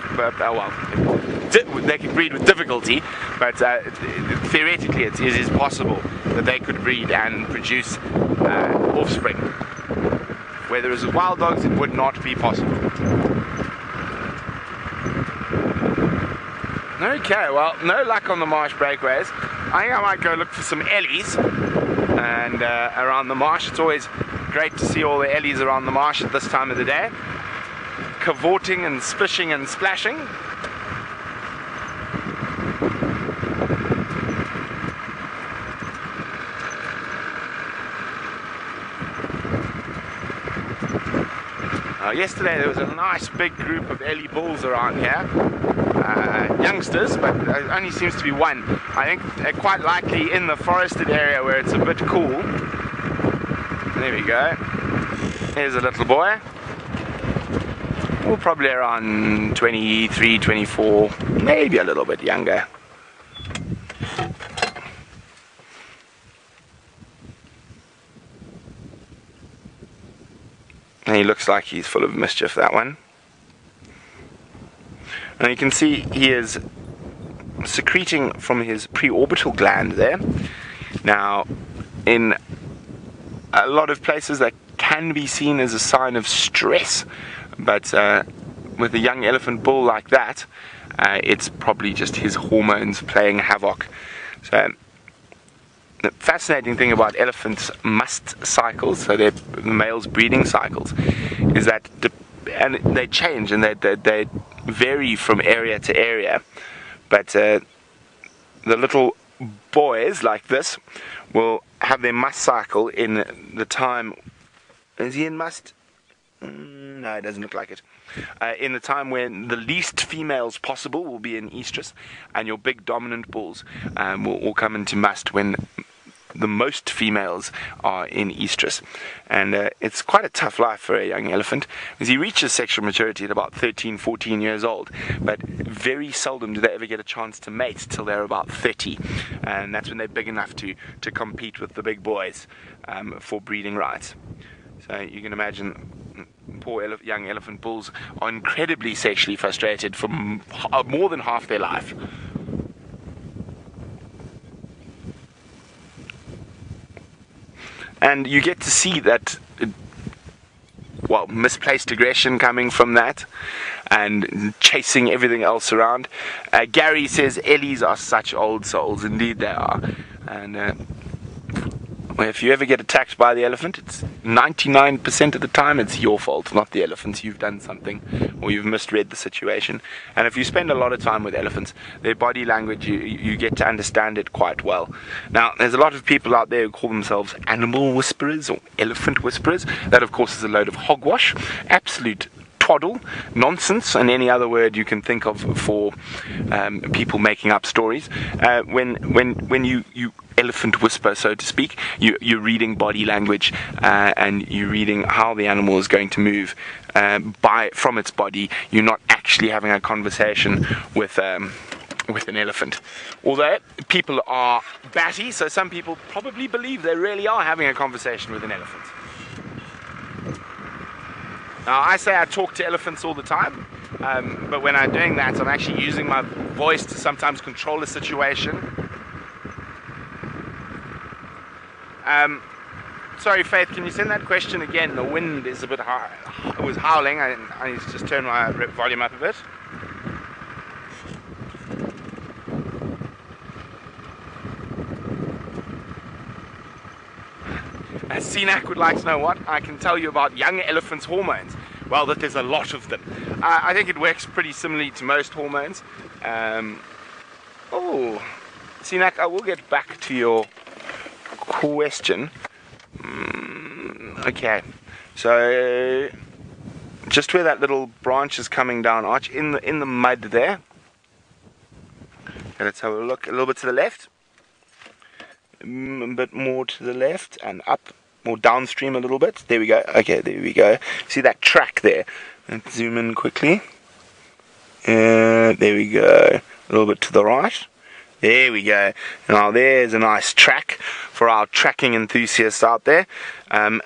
They can breed with difficulty, but theoretically it is possible that they could breed and produce offspring. Whereas with wild dogs it would not be possible. Okay, well, no luck on the marsh breakaways. I think I might go look for some ellies and around the marsh. It's always great to see all the ellies around the marsh at this time of the day, cavorting and splishing and splashing. Yesterday there was a nice big group of ellie bulls around here, youngsters, but only seems to be one. I think they're quite likely in the forested area where it's a bit cool. There we go. Here's a little boy. Well, probably around 23, 24, maybe a little bit younger. he looks like he's full of mischief, that one. And you can see he is secreting from his preorbital gland there. Now, in a lot of places that can be seen as a sign of stress, but with a young elephant bull like that, it's probably just his hormones playing havoc. So the fascinating thing about elephants' must cycles, so the male's breeding cycles, is that and they change and they vary from area to area, but the little boys like this will have their must cycle in the time. Is he in must? No, it doesn't look like it. In the time when the least females possible will be in estrus, and your big dominant bulls will all come into must when the most females are in estrus. And it's quite a tough life for a young elephant, because he reaches sexual maturity at about 13, 14 years old, but very seldom do they ever get a chance to mate till they're about 30, and that's when they're big enough to compete with the big boys for breeding rights. So you can imagine poor young elephant bulls are incredibly sexually frustrated for more than half their life. And you get to see that, well, misplaced aggression coming from that, and chasing everything else around. Gary says Ellies are such old souls. Indeed they are. And well, if you ever get attacked by the elephant, it's 99% of the time it's your fault, not the elephant's. You've done something, or you've misread the situation. And if you spend a lot of time with elephants, their body language, you get to understand it quite well. Now, there's a lot of people out there who call themselves animal whisperers or elephant whisperers. That, of course, is a load of hogwash, absolute twaddle, nonsense, and any other word you can think of for people making up stories. When you elephant whisper, so to speak, you're reading body language, and you're reading how the animal is going to move from its body. You're not actually having a conversation with an elephant. Although people are batty, so some people probably believe they really are having a conversation with an elephant. Now, I say I talk to elephants all the time, but when I'm doing that, I'm actually using my voice to sometimes control a situation. Sorry, Faith, can you send that question again? The wind is a bit high. It was howling. I need to just turn my volume up a bit. Sinak would like to know what I can tell you about young elephants' hormones. Well, that there's a lot of them. I think it works pretty similarly to most hormones. Sinak, I will get back to your question. Okay, so just where that little branch is coming down, Arch, in the mud there. Okay, let's have a look. A little bit to the left, a bit more to the left, and up, more downstream a little bit. There we go. Okay, there we go. See that track there? Let's zoom in quickly. There we go. A little bit to the right. There we go. Now there's a nice track for our tracking enthusiasts out there.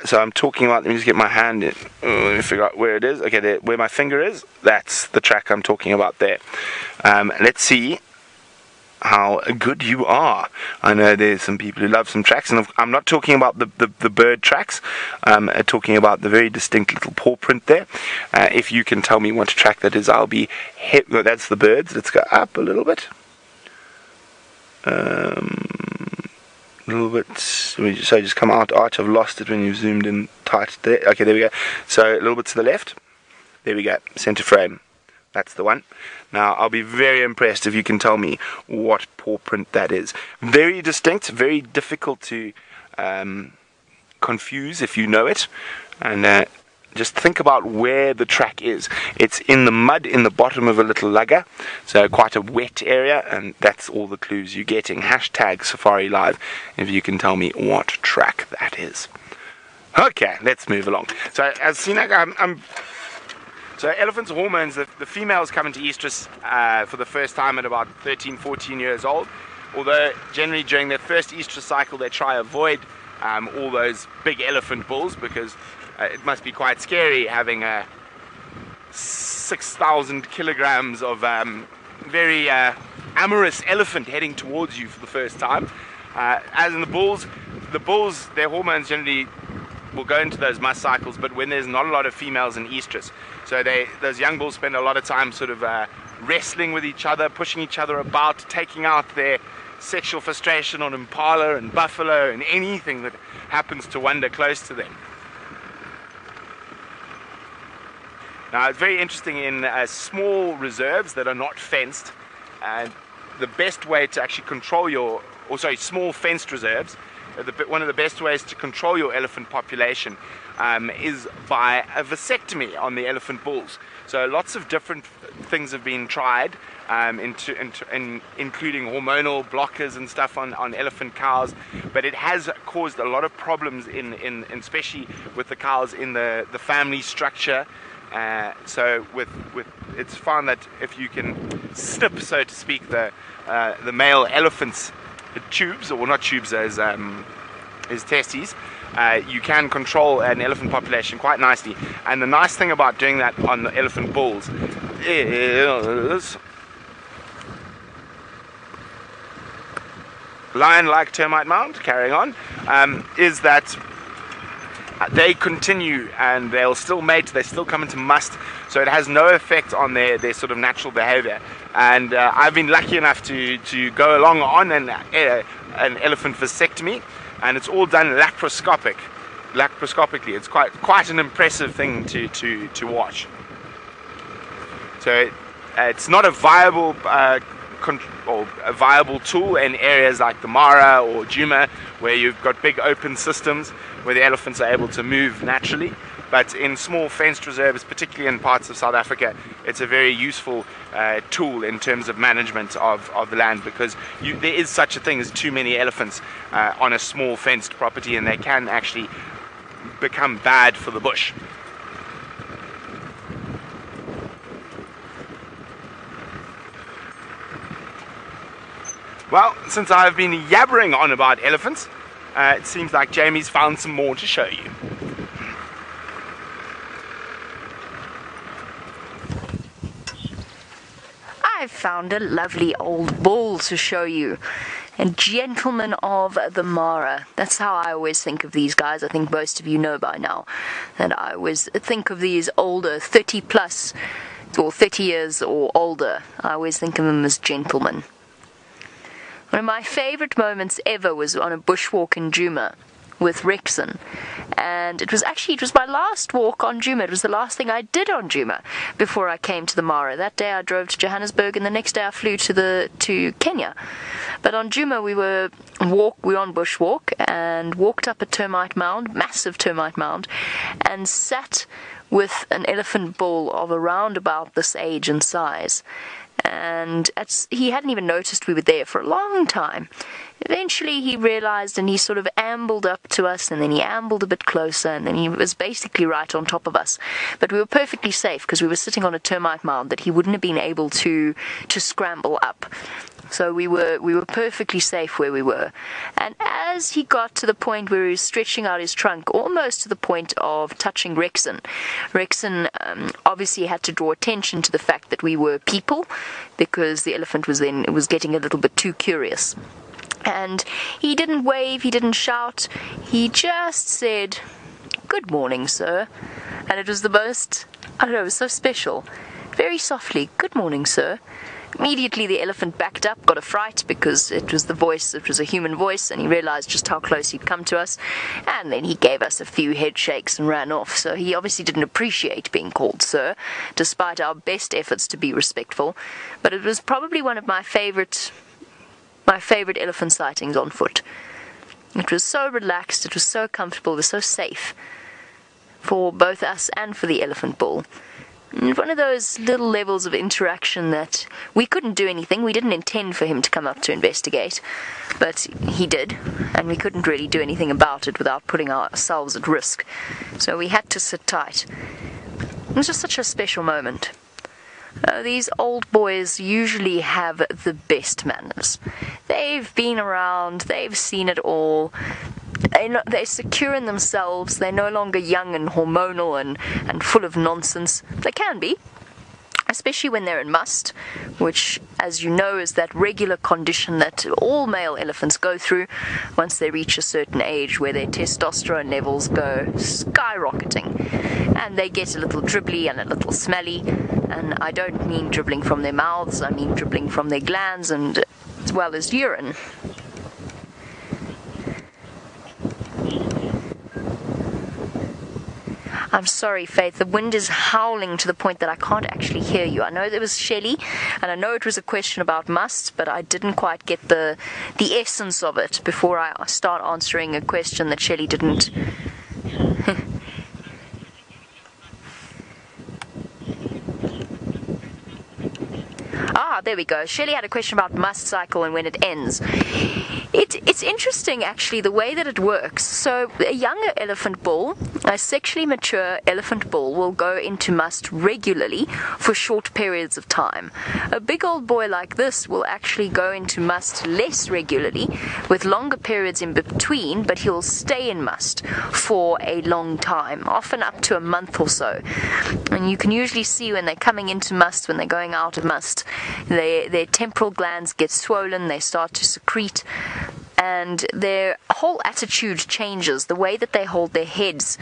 So I'm talking about, let me just get my hand in. Let me figure out where it is. Okay, there, where my finger is, that's the track I'm talking about there. Let's see how good you are. I know there's some people who love some tracks, and I'm not talking about the bird tracks. I'm talking about the very distinct little paw print there. If you can tell me what track that is, I'll be that's the birds. Let's go up a little bit. A little bit, so just come out. Arch, I've lost it when you've zoomed in tight there. Okay, there we go. So a little bit to the left. There we go. Center frame. That's the one. Now, I'll be very impressed if you can tell me what paw print that is. Very distinct, very difficult to confuse if you know it. And just think about where the track is. It's in the mud in the bottom of a little lugger, so quite a wet area, and that's all the clues you're getting. Hashtag Safari Live if you can tell me what track that is. Okay, let's move along. So as Sinak, so elephants' hormones, the females come into estrus for the first time at about 13, 14 years old, although generally during their first estrus cycle they try to avoid all those big elephant bulls, because it must be quite scary having 6,000 kilograms of very amorous elephant heading towards you for the first time. As in the bulls, their hormones generally will go into those must cycles, but when there's not a lot of females in estrus. So those young bulls spend a lot of time sort of wrestling with each other, pushing each other about, taking out their sexual frustration on impala and buffalo and anything that happens to wander close to them. Now, it's very interesting in small reserves that are not fenced. The best way to actually control small fenced reserves, one of the best ways to control your elephant population is by a vasectomy on the elephant bulls. So lots of different things have been tried, including hormonal blockers and stuff on elephant cows, but it has caused a lot of problems in especially with the cows in the family structure. So it's found that if you can snip, so to speak, the male elephant's tubes, or not tubes, his testes, you can control an elephant population quite nicely. And the nice thing about doing that on the elephant bulls is lion-like termite mound, carrying on, is that they continue and they'll still mate, they still come into must, so it has no effect on their sort of natural behavior. And I've been lucky enough to go along on an elephant vasectomy, and it's all done laparoscopically. It's quite an impressive thing to watch. So it's not a viable tool in areas like the Mara or Djuma, where you've got big open systems where the elephants are able to move naturally. But in small fenced reserves, particularly in parts of South Africa, it's a very useful tool in terms of management of the land, because there is such a thing as too many elephants on a small fenced property, and they can actually become bad for the bush. Well, since I've been yabbering on about elephants, it seems like Jamie's found some more to show you. I've found a lovely old bull to show you. A gentleman of the Mara. That's how I always think of these guys. I think most of you know by now that I always think of these older, 30 plus, or 30 years or older. I always think of them as gentlemen. One of my favourite moments ever was on a bushwalk in Djuma with Rexon, and it was my last walk on Djuma. It was the last thing I did on Djuma before I came to the Mara. That day I drove to Johannesburg, and the next day I flew to Kenya. But on Djuma we were on bushwalk and walked up a termite mound, massive termite mound, and sat with an elephant bull of around about this age and size. And he hadn't even noticed we were there for a long time. Eventually he realized, and he sort of ambled up to us, and then he ambled a bit closer, and then he was basically right on top of us. But we were perfectly safe because we were sitting on a termite mound that he wouldn't have been able to scramble up. So we were perfectly safe where we were. And as he got to the point where he was stretching out his trunk, almost to the point of touching Rexon obviously had to draw attention to the fact that we were people, because the elephant was getting a little bit too curious. And he didn't wave, he didn't shout, he just said, "Good morning, sir." And it was the most, I don't know, it was so special. Very softly, "Good morning, sir." Immediately the elephant backed up, got a fright, because it was a human voice, and he realized just how close he'd come to us. And then he gave us a few head shakes and ran off. So he obviously didn't appreciate being called sir, despite our best efforts to be respectful. But it was probably one of my favorite elephant sightings on foot. It was so relaxed, it was so comfortable, it was so safe for both us and for the elephant bull. And one of those little levels of interaction that we couldn't do anything. We didn't intend for him to come up to investigate, but he did, and we couldn't really do anything about it without putting ourselves at risk. So we had to sit tight. It was just such a special moment. These old boys usually have the best manners. They've been around, they've seen it all. they're secure in themselves. They're no longer young and hormonal and full of nonsense. They can be, especially when they're in must, which, as you know, is that regular condition that all male elephants go through once they reach a certain age, where their testosterone levels go skyrocketing and they get a little dribbly and a little smelly. And I don't mean dribbling from their mouths, I mean dribbling from their glands and as well as urine. I'm sorry, Faith, the wind is howling to the point that I can't actually hear you. I know there was Shelley, and I know it was a question about must, but I didn't quite get the essence of it before I start answering a question that Shelley didn't. There we go. Shelley had a question about must cycle and when it ends. It's interesting, actually, the way that it works. So a younger elephant bull, a sexually mature elephant bull, will go into must regularly for short periods of time. A big old boy like this will actually go into must less regularly with longer periods in between, but he'll stay in must for a long time, often up to a month or so. And you can usually see when they're coming into must, when they're going out of must, their temporal glands get swollen, they start to secrete, and their whole attitude changes. The way that they hold their heads,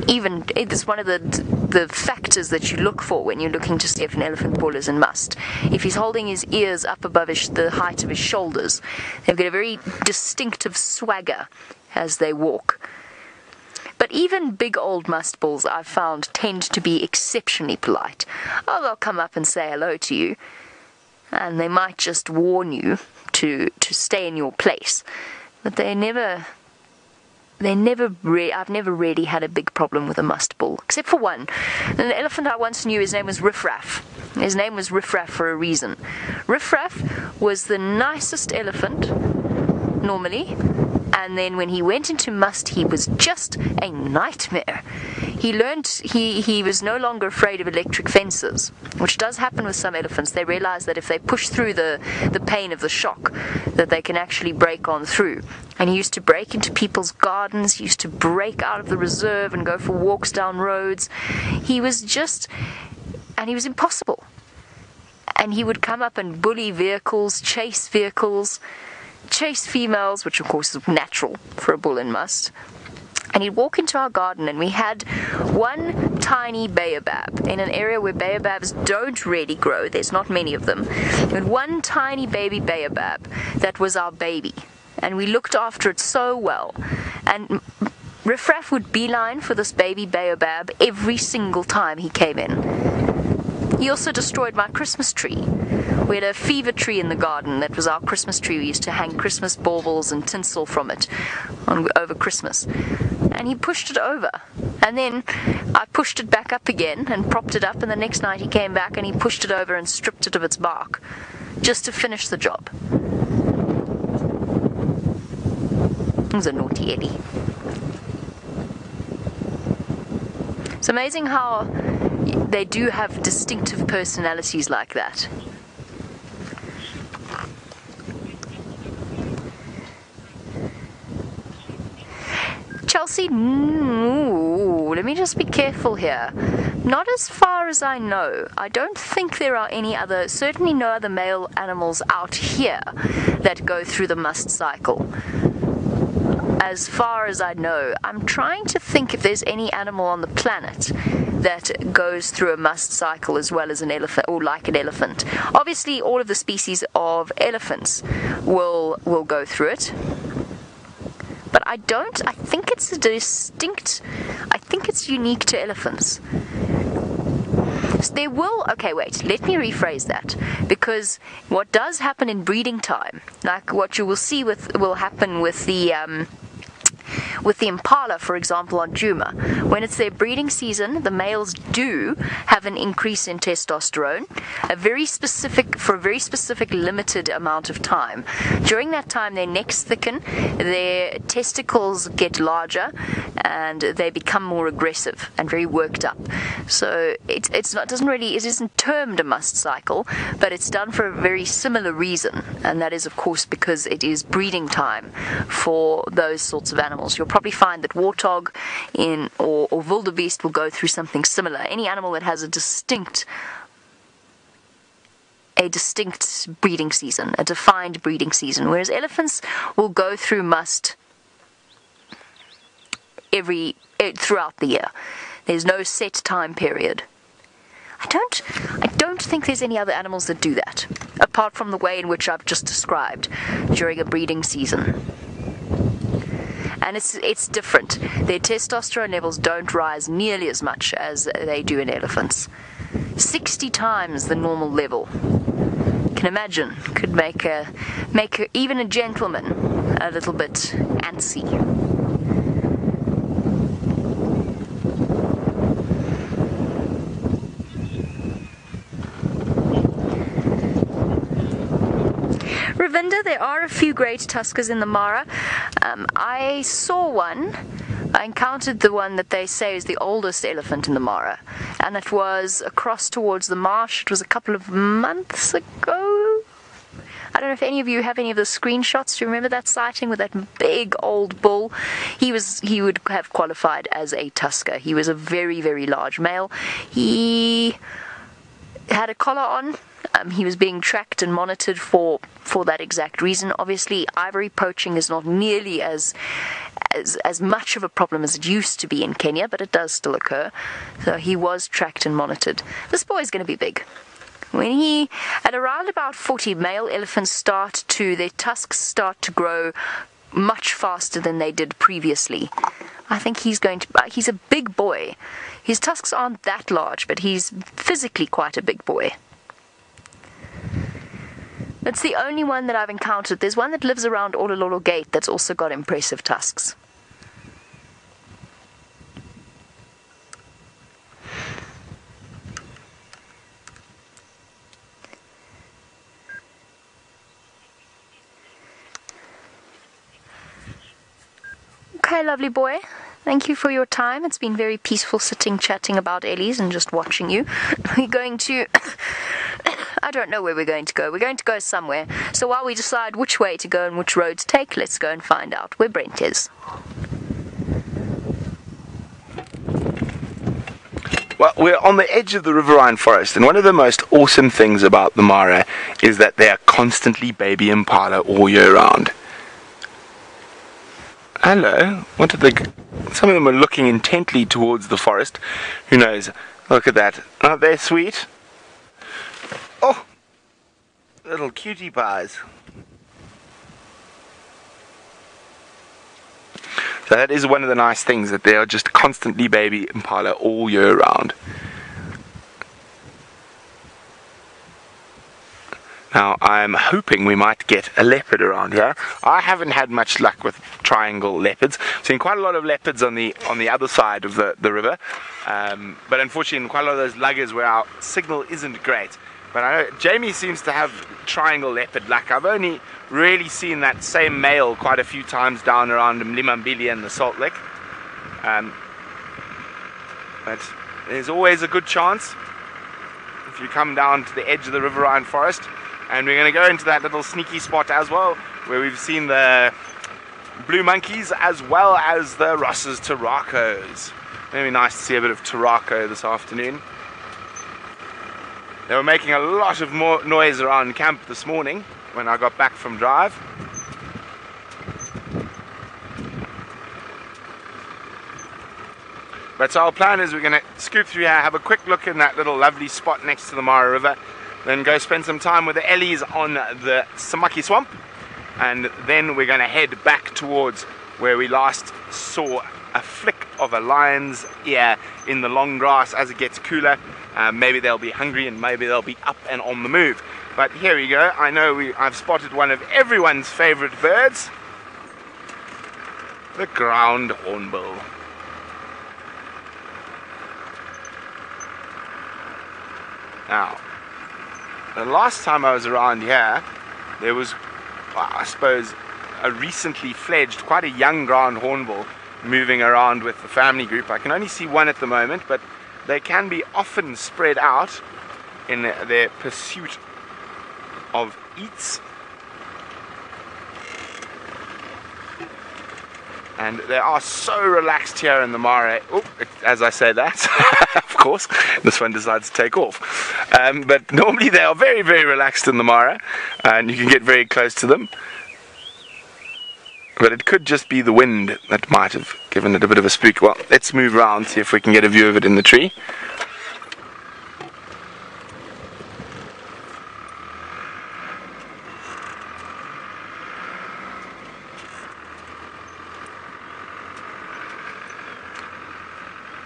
even it's one of the factors that you look for when you're looking to see if an elephant bull is in must. If he's holding his ears up above the height of his shoulders, they've got a very distinctive swagger as they walk. But even big old must bulls, I've found, tend to be exceptionally polite. Oh, they'll come up and say hello to you, and they might just warn you to stay in your place. But I've never really had a big problem with a must bull, except for one. An elephant I once knew, his name was Riff Raff. His name was Riff Raff for a reason. Riff Raff was the nicest elephant, normally, and then when he went into must, he was just a nightmare. He learned he was no longer afraid of electric fences, which does happen with some elephants. They realize that if they push through the pain of the shock, that they can actually break on through. And he used to break into people's gardens, he used to break out of the reserve and go for walks down roads. He was impossible. And he would come up and bully vehicles, chase females, which of course is natural for a bull in must. And he'd walk into our garden, and we had one tiny baobab in an area where baobabs don't really grow. There's not many of them. We had one tiny baby baobab that was our baby, and we looked after it so well. And Riff Raff would beeline for this baby baobab every single time he came in. He also destroyed my Christmas tree. We had a fever tree in the garden that was our Christmas tree. We used to hang Christmas baubles and tinsel from it over Christmas. And he pushed it over. And then I pushed it back up again and propped it up, and the next night he came back and he pushed it over and stripped it of its bark just to finish the job. It was a naughty Eddie. It's amazing how they do have distinctive personalities like that. Chelsea, let me just be careful here. Not as far as I know. I don't think there are certainly no other male animals out here that go through the must cycle. As far as I know, I'm trying to think if there's any animal on the planet that goes through a must cycle as well as an elephant, or like an elephant. Obviously, all of the species of elephants will go through it. But I think it's unique to elephants. So let me rephrase that. Because what does happen in breeding time, like what you will see will happen with the impala, for example, on Djuma. When it's their breeding season, the males do have an increase in testosterone, for a very specific limited amount of time. During that time, their necks thicken, their testicles get larger, and they become more aggressive and very worked up. So it isn't termed a must cycle, but it's done for a very similar reason, and that is, of course, because it is breeding time for those sorts of animals. You'll probably find that warthog or wildebeest will go through something similar. Any animal that has a distinct breeding season, a defined breeding season, whereas elephants will go through must throughout the year. There's no set time period. I don't think there's any other animals that do that, apart from the way in which I've just described during a breeding season. And it's different. Their testosterone levels don't rise nearly as much as they do in elephants. 60 times the normal level. You can imagine, could make even a gentleman a little bit antsy. Ravinda, there are a few great tuskers in the Mara. I saw one. I encountered the one that they say is the oldest elephant in the Mara, and it was across towards the marsh. It was a couple of months ago. I don't know if any of you have any of the screenshots. Do you remember that sighting with that big old bull? He would have qualified as a tusker. He was a very, very large male. He had a collar on. He was being tracked and monitored for that exact reason. Obviously, ivory poaching is not nearly as much of a problem as it used to be in Kenya, but it does still occur. So he was tracked and monitored. This boy's going to be big. At around about 40, male elephants their tusks start to grow much faster than they did previously. I think he's a big boy. His tusks aren't that large, but he's physically quite a big boy. It's the only one that I've encountered. There's one that lives around Olololo Gate that's also got impressive tusks. Okay, lovely boy. Thank you for your time. It's been very peaceful sitting, chatting about Ellies and just watching you. We're going to... I don't know where we're going to go. We're going to go somewhere. So while we decide which way to go and which road to take, let's go and find out where Brent is. Well, we're on the edge of the riverine forest, and one of the most awesome things about the Mara is that they are constantly baby impala all year round. Hello, some of them are looking intently towards the forest. Who knows? Look at that. Aren't they sweet? Oh, little cutie pies. So that is one of the nice things, that they are just constantly baby impala all year round. Now, I'm hoping we might get a leopard around here. I haven't had much luck with triangle leopards. I've seen quite a lot of leopards on the other side of the river, but unfortunately in quite a lot of those luggers where our signal isn't great. But I know Jamie seems to have triangle leopard luck. I've only really seen that same male quite a few times down around Mlimambili and the Salt Lick. But there's always a good chance if you come down to the edge of the riverine forest. And we're going to go into that little sneaky spot as well, where we've seen the blue monkeys as well as the Ross's Turacos. Maybe nice to see a bit of Turaco this afternoon. They were making a lot of more noise around camp this morning when I got back from drive. But so our plan is we're going to scoop through here, have a quick look in that little lovely spot next to the Mara River, then go spend some time with the Ellies on the Samaki Swamp, and then we're going to head back towards where we last saw a flick of a lion's ear in the long grass. As it gets cooler, maybe they'll be hungry and maybe they'll be up and on the move. But here we go. I know I've spotted one of everyone's favorite birds, the ground hornbill. Now, the last time I was around here, there was, I suppose, a recently fledged, quite a young ground hornbill moving around with the family group. I can only see one at the moment, but they can be often spread out in their pursuit of eats. And they are so relaxed here in the mare. Oh, as I say that, of course, this one decides to take off. But normally they are very, very relaxed in the mare, and you can get very close to them. But it could just be the wind that might have given it a bit of a spook. Well, let's move around, see if we can get a view of it in the tree.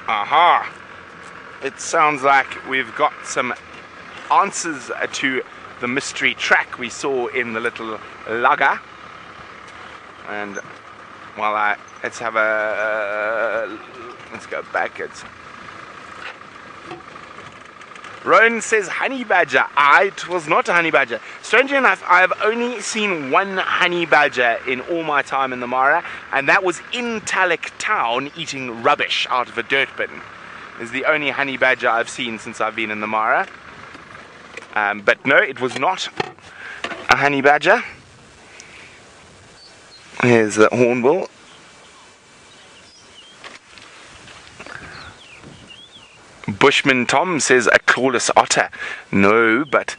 Aha! It sounds like we've got some answers to the mystery track we saw in the little lugger. And while let's go backwards. Rowan says honey badger. It was not a honey badger. Strangely enough, I have only seen one honey badger in all my time in the Mara, and that was in Talek town eating rubbish out of a dirt bin. It's the only honey badger I've seen since I've been in the Mara. But no, it was not a honey badger. Here's the hornbill. Bushman Tom says a clawless otter. No, but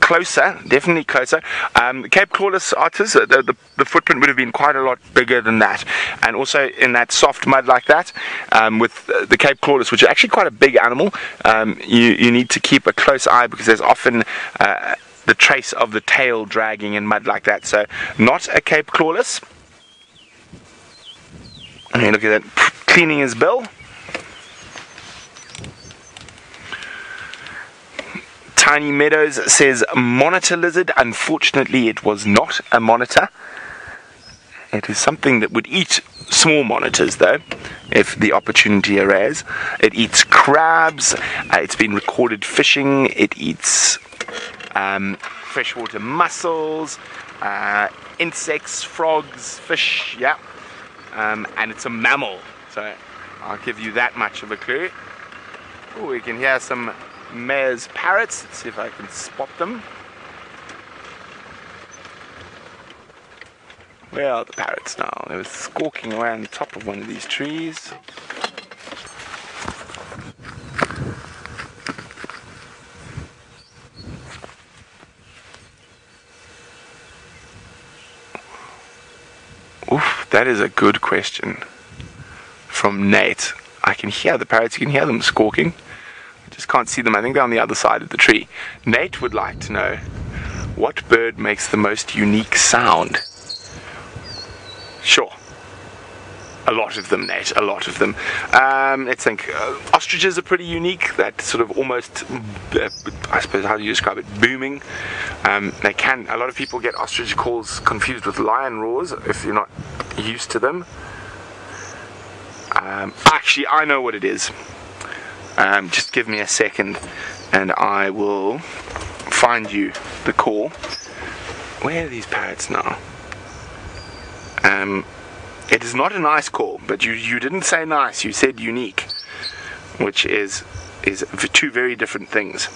closer, definitely closer. Cape clawless otters, the footprint would have been quite a lot bigger than that. And also in that soft mud like that, with the Cape clawless, which is actually quite a big animal, you need to keep a close eye because there's often the trace of the tail dragging in mud like that. So not a Cape clawless. Okay, look at that, cleaning his bill. Tiny Meadows says monitor lizard. Unfortunately, it was not a monitor. It is something that would eat small monitors, though, if the opportunity arose. It eats crabs. It's been recorded fishing. It eats freshwater mussels, insects, frogs, fish. Yeah. And it's a mammal, so I'll give you that much of a clue. Oh, we can hear some mare's parrots. Let's see if I can spot them. Where are the parrots now? They were squawking away on the top of one of these trees. Oof, that is a good question. From Nate. I can hear the parrots, you can hear them squawking. I just can't see them. I think they're on the other side of the tree. Nate would like to know, what bird makes the most unique sound? Sure. A lot of them, Nate, a lot of them. Let's think. Ostriches are pretty unique. That sort of almost, I suppose, how do you describe it? Booming. They can. A lot of people get ostrich calls confused with lion roars if you're not used to them. Actually, I know what it is. Just give me a second, and I will find you the call. Where are these parrots now? It is not a nice call, but you didn't say nice, you said unique, which is two very different things.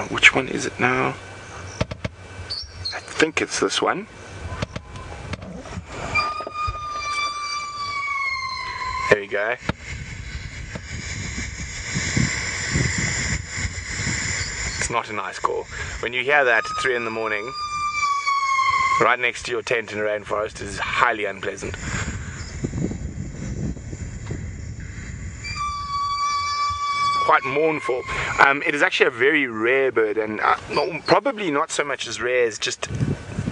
Which one is it now? I think it's this one. There we go. It's not a nice call. When you hear that at 3 in the morning, right next to your tent in a rainforest, is highly unpleasant. Quite mournful. It is actually a very rare bird, and probably not so much as rare as just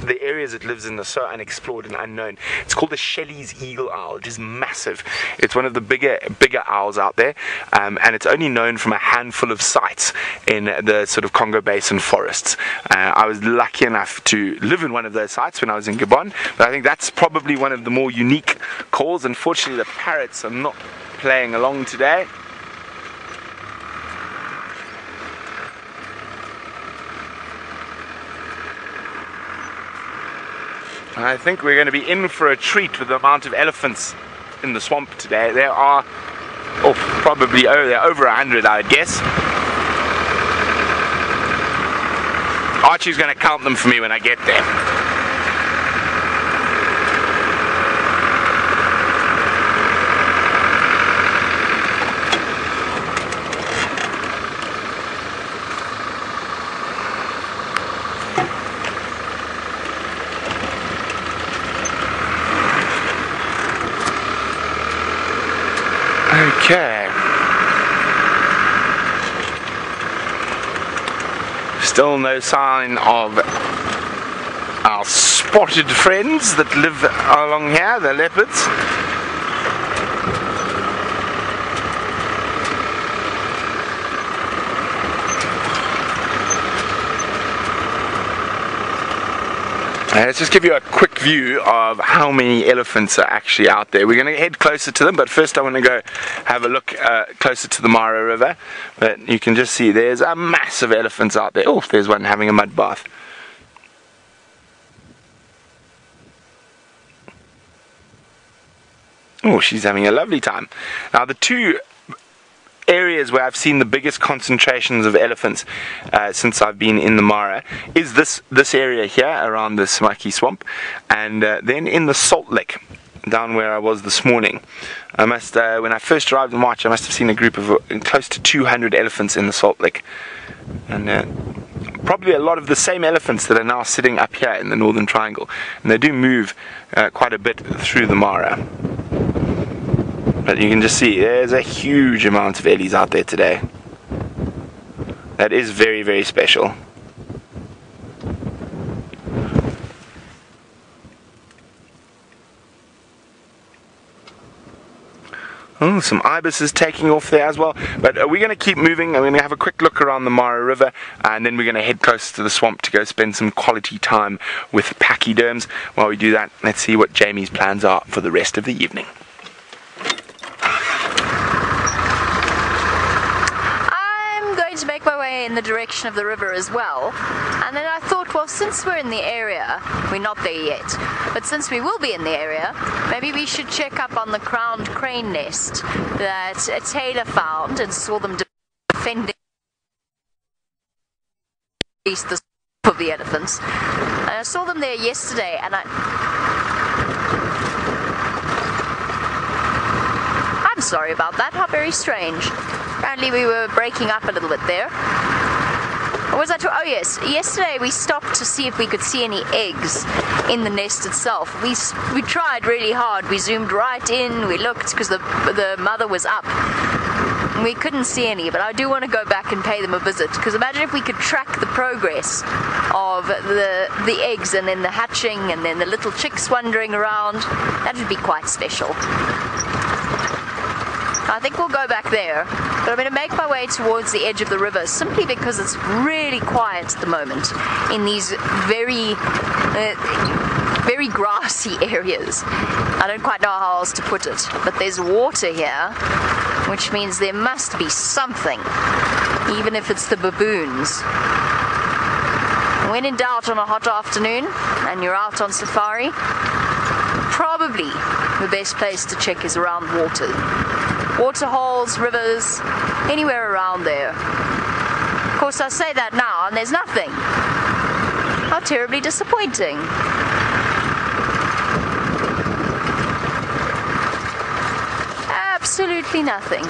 the areas it lives in are so unexplored and unknown. It's called the Shelley's eagle owl. It is massive. It's one of the bigger owls out there, and it's only known from a handful of sites in the sort of Congo Basin forests. I was lucky enough to live in one of those sites when I was in Gabon, but I think that's probably one of the more unique calls. Unfortunately, the parrots are not playing along today. I think we're going to be in for a treat with the amount of elephants in the swamp today. There are, probably they're over 100, I would guess. Archie's going to count them for me when I get there. Okay. Still no sign of our spotted friends that live along here, the leopards. Let's just give you a quick view of how many elephants are actually out there. We're going to head closer to them, but first I want to go have a look closer to the Mara River. But you can just see there's a mass of elephants out there. Oh, there's one having a mud bath. Oh, she's having a lovely time. Now the two areas where I've seen the biggest concentrations of elephants since I've been in the Mara is this area here around the Smucky Swamp, and then in the Salt Lick down where I was this morning. I must when I first arrived in March, I must have seen a group of close to 200 elephants in the Salt Lick, and probably a lot of the same elephants that are now sitting up here in the Northern Triangle, and they do move quite a bit through the Mara. But you can just see there's a huge amount of ellies out there today. That is very, very special. Oh, some ibises taking off there as well. But we're going to keep moving. I'm going to have a quick look around the Mara River, and then we're going to head closer to the swamp to go spend some quality time with pachyderms. While we do that, let's see what Jamie's plans are for the rest of the evening. To make my way in the direction of the river as well, and then I thought, well, since we're in the area, we're not there yet, but since we will be in the area, maybe we should check up on the crowned crane nest that Taylor found and saw them defending the swamp of the elephants. And I saw them there yesterday, and I'm sorry about that, how very strange. Apparently we were breaking up a little bit there. What was I talking? Oh yes, yesterday we stopped to see if we could see any eggs in the nest itself. We tried really hard. We zoomed right in, we looked because the mother was up. We couldn't see any, but I do want to go back and pay them a visit, because imagine if we could track the progress of the eggs, and then the hatching, and then the little chicks wandering around. That would be quite special. I think we'll go back there, but I'm going to make my way towards the edge of the river simply because it's really quiet at the moment in these very grassy areas. I don't quite know how else to put it, but there's water here, which means there must be something, even if it's the baboons. When in doubt on a hot afternoon and you're out on safari, probably the best place to check is around water holes, rivers, anywhere around there. Of course, I say that now and there's nothing. How terribly disappointing. Absolutely nothing.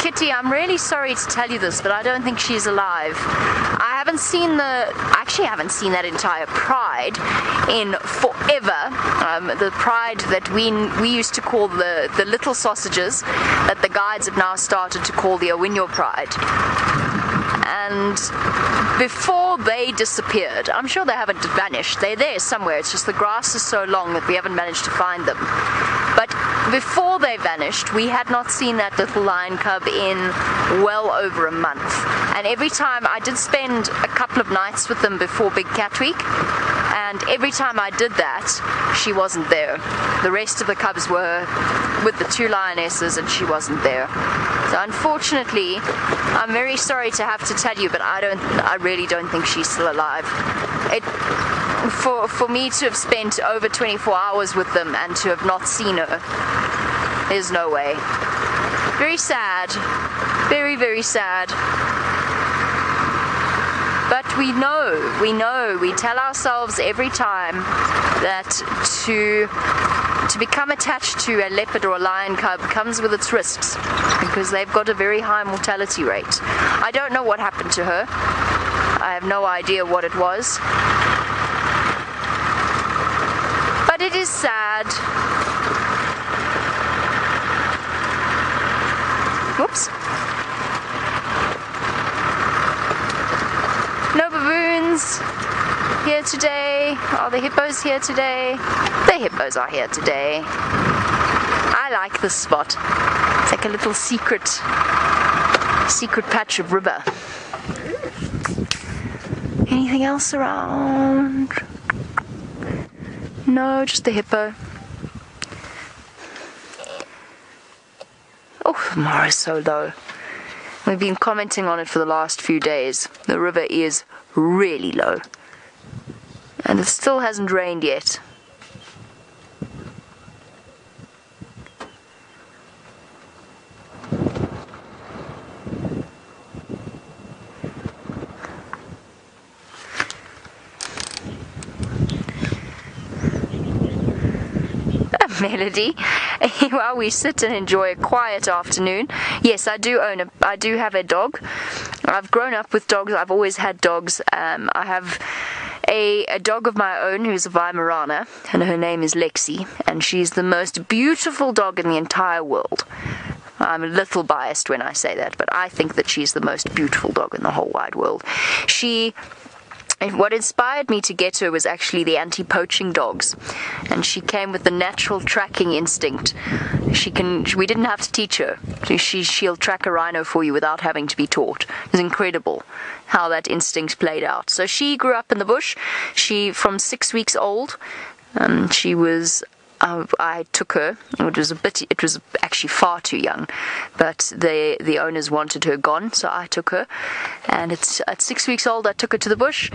Kitty, I'm really sorry to tell you this, but I don't think she's alive. I actually haven't seen that entire pride in forever. The pride that we used to call the little sausages, that the guides have now started to call the Awinyo pride. And before they disappeared, I'm sure they haven't vanished. They're there somewhere. It's just the grass is so long that we haven't managed to find them. But before they vanished, we had not seen that little lion cub in well over a month. And every time I did spend a couple of nights with them before Big Cat Week, And every time I did that, she wasn't there. The rest of the cubs were with the 2 lionesses and she wasn't there. So unfortunately, I'm very sorry to have to tell you, but I really don't think she's still alive. For me to have spent over 24 hours with them and to have not seen her, there's no way. Very sad. Very, very sad. But we know, we tell ourselves every time that to become attached to a leopard or a lion cub comes with its risks, because they've got a very high mortality rate. I don't know what happened to her. I have no idea what it was. But it is sad. Whoops. No baboons here today. Are the hippos here today? The hippos are here today. I like this spot. It's like a little secret patch of river. Anything else around? No, just the hippo. Oh, the Mara is so low. We've been commenting on it for the last few days. The river is really low. And it still hasn't rained yet. Melody, while we sit and enjoy a quiet afternoon. Yes, I do have a dog. I've grown up with dogs. I've always had dogs. I have a dog of my own who's a Weimaraner, and her name is Lexi, and she's the most beautiful dog in the entire world. I'm a little biased when I say that, but I think that she's the most beautiful dog in the whole wide world. What inspired me to get her was actually the anti-poaching dogs, and she came with the natural tracking instinct. We didn't have to teach her. She'll track a rhino for you without having to be taught. It was incredible how that instinct played out. So she grew up in the bush. From 6 weeks old, I took her. It was actually far too young, but the owners wanted her gone, so I took her. And at 6 weeks old, I took her to the bush.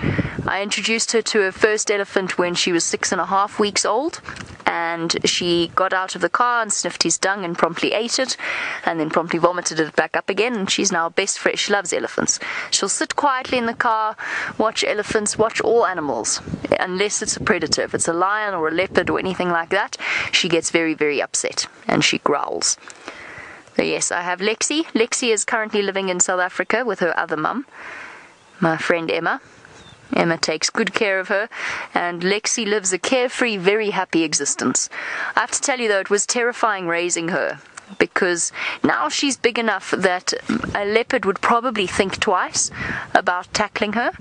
I introduced her to her first elephant when she was 6.5 weeks old, and she got out of the car and sniffed his dung and promptly ate it, and then promptly vomited it back up again. And she's now best friend. She loves elephants. She'll sit quietly in the car, watch elephants, watch all animals, unless it's a predator. If it's a lion or a leopard or anything like that, she gets very, very upset and she growls. So yes, I have Lexi. Lexi is currently living in South Africa with her other mum, my friend Emma. Emma takes good care of her, and Lexi lives a carefree, very happy existence. I have to tell you though, it was terrifying raising her, because now she's big enough that a leopard would probably think twice about tackling her.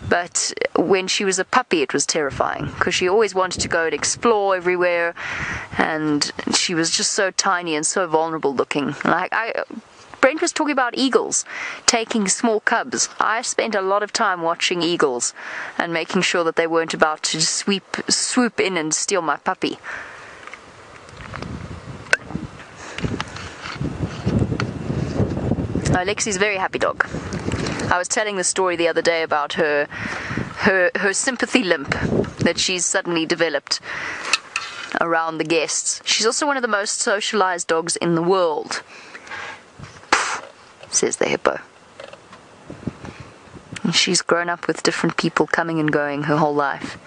But when she was a puppy, it was terrifying, because she always wanted to go and explore everywhere, and she was just so tiny and so vulnerable looking. Brent was talking about eagles taking small cubs. I spent a lot of time watching eagles and making sure that they weren't about to swoop in and steal my puppy. Lexi's a very happy dog. I was telling the story the other day about her sympathy limp that she's suddenly developed around the guests. She's also one of the most socialized dogs in the world, says the hippo. And she's grown up with different people coming and going her whole life,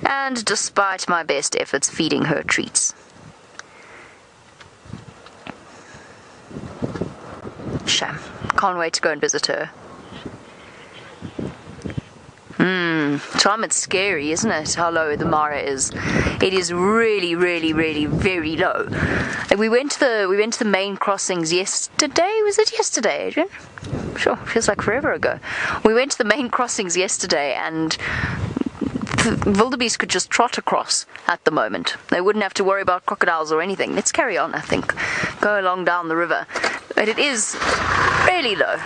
and despite my best efforts, feeding her treats. Shame. Can't wait to go and visit her. Tom, it's scary, isn't it, how low the Mara is? It is really, really, really very low. We went to the main crossings yesterday. Was it yesterday, Adrian? Sure, feels like forever ago. We went to the main crossings yesterday, and the wildebeest could just trot across at the moment. They wouldn't have to worry about crocodiles or anything. Let's carry on, I think. Go along down the river. But it is really low.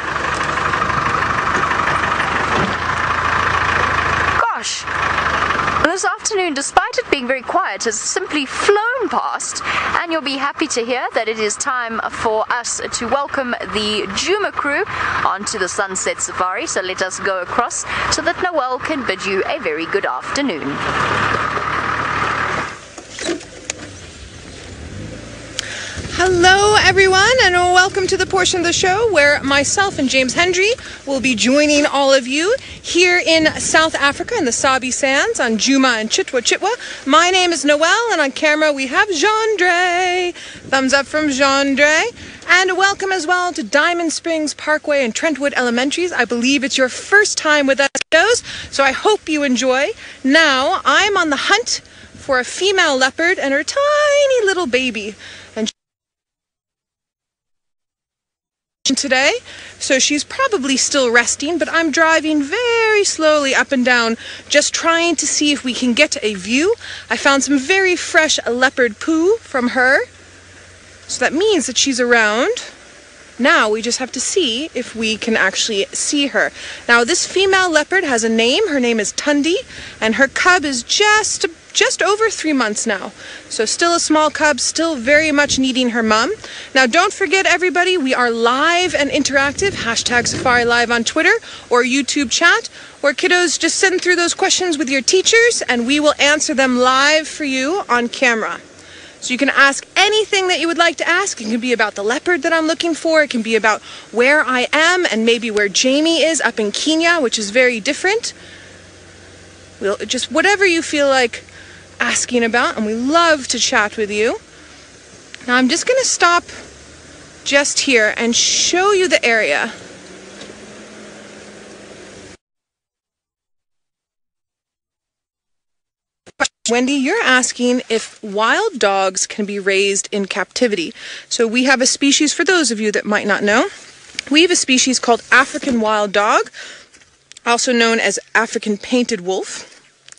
Gosh, this afternoon, despite it being very quiet, has simply flown past, and you'll be happy to hear that it is time for us to welcome the Djuma crew onto the Sunset Safari. So let us go across so that Noel can bid you a very good afternoon. Hello everyone, and welcome to the portion of the show where myself and James Hendry will be joining all of you here in South Africa in the Sabi sands on Djuma and Chitwa. My name is Noel, and on camera we have Jean-Dre. Thumbs up from Jean-Dre. And welcome as well to Diamond Springs Parkway and Trentwood Elementaries. I believe it's your first time with us, so I hope you enjoy. Now, I'm on the hunt for a female leopard and her tiny little baby. And today, so she's probably still resting, but I'm driving very slowly up and down, just trying to see if we can get a view. I found some very fresh leopard poo from her, so that means that she's around. Now we just have to see if we can actually see her. Now this female leopard has a name. Her name is Tundi, and her cub is just over 3 months now. So still a small cub, still very much needing her mom. Now don't forget everybody, we are live and interactive. Hashtag Safari Live on Twitter or YouTube chat. Or kiddos, just send through those questions with your teachers and we will answer them live for you on camera. So you can ask anything that you would like to ask. It can be about the leopard that I'm looking for. It can be about where I am and maybe where Jamie is up in Kenya, which is very different. Just whatever you feel like asking about, and we love to chat with you. Now I'm just going to stop just here and show you the area. Wendy, you're asking if wild dogs can be raised in captivity. So we have a species, for those of you that might not know, we have a species called African wild dog, also known as African painted wolf.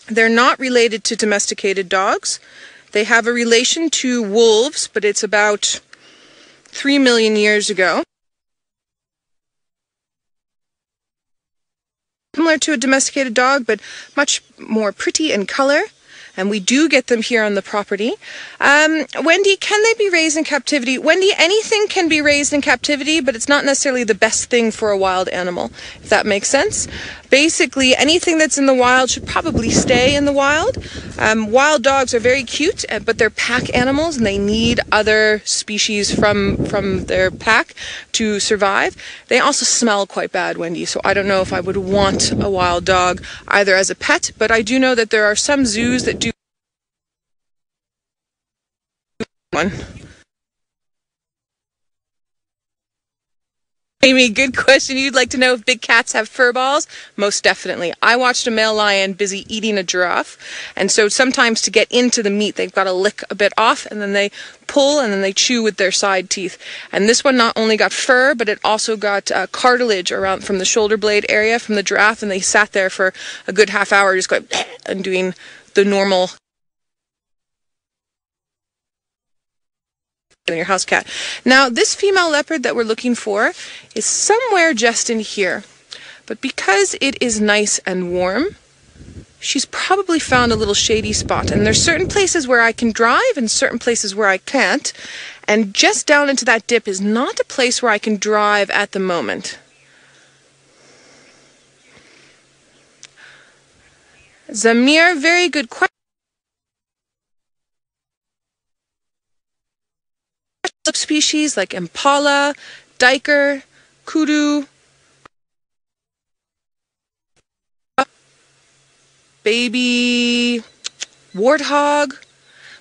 They're not related to domesticated dogs. They have a relation to wolves, but it's about 3 million years ago. Similar to a domesticated dog, but much more pretty in color. And we do get them here on the property. Wendy, can they be raised in captivity? Wendy, anything can be raised in captivity, but it's not necessarily the best thing for a wild animal, if that makes sense. Basically, anything that's in the wild should probably stay in the wild. Wild dogs are very cute, but they're pack animals, and they need other species from their pack to survive. They also smell quite bad, Wendy, so I don't know if I would want a wild dog either as a pet, but I do know that there are some zoos that do one. Amy, good question. You'd like to know if big cats have fur balls? Most definitely. I watched a male lion busy eating a giraffe, and so sometimes to get into the meat, they've got to lick a bit off, and then they pull, and then they chew with their side teeth. And this one not only got fur, but it also got cartilage around from the shoulder blade area from the giraffe, and they sat there for a good half hour just going and doing the normal in your house cat. Now this female leopard that we're looking for is somewhere just in here, but because it is nice and warm, she's probably found a little shady spot, and there's certain places where I can drive and certain places where I can't, and just down into that dip is not a place where I can drive at the moment. Zamir, very good question. Species like impala, duiker, kudu, baby warthog,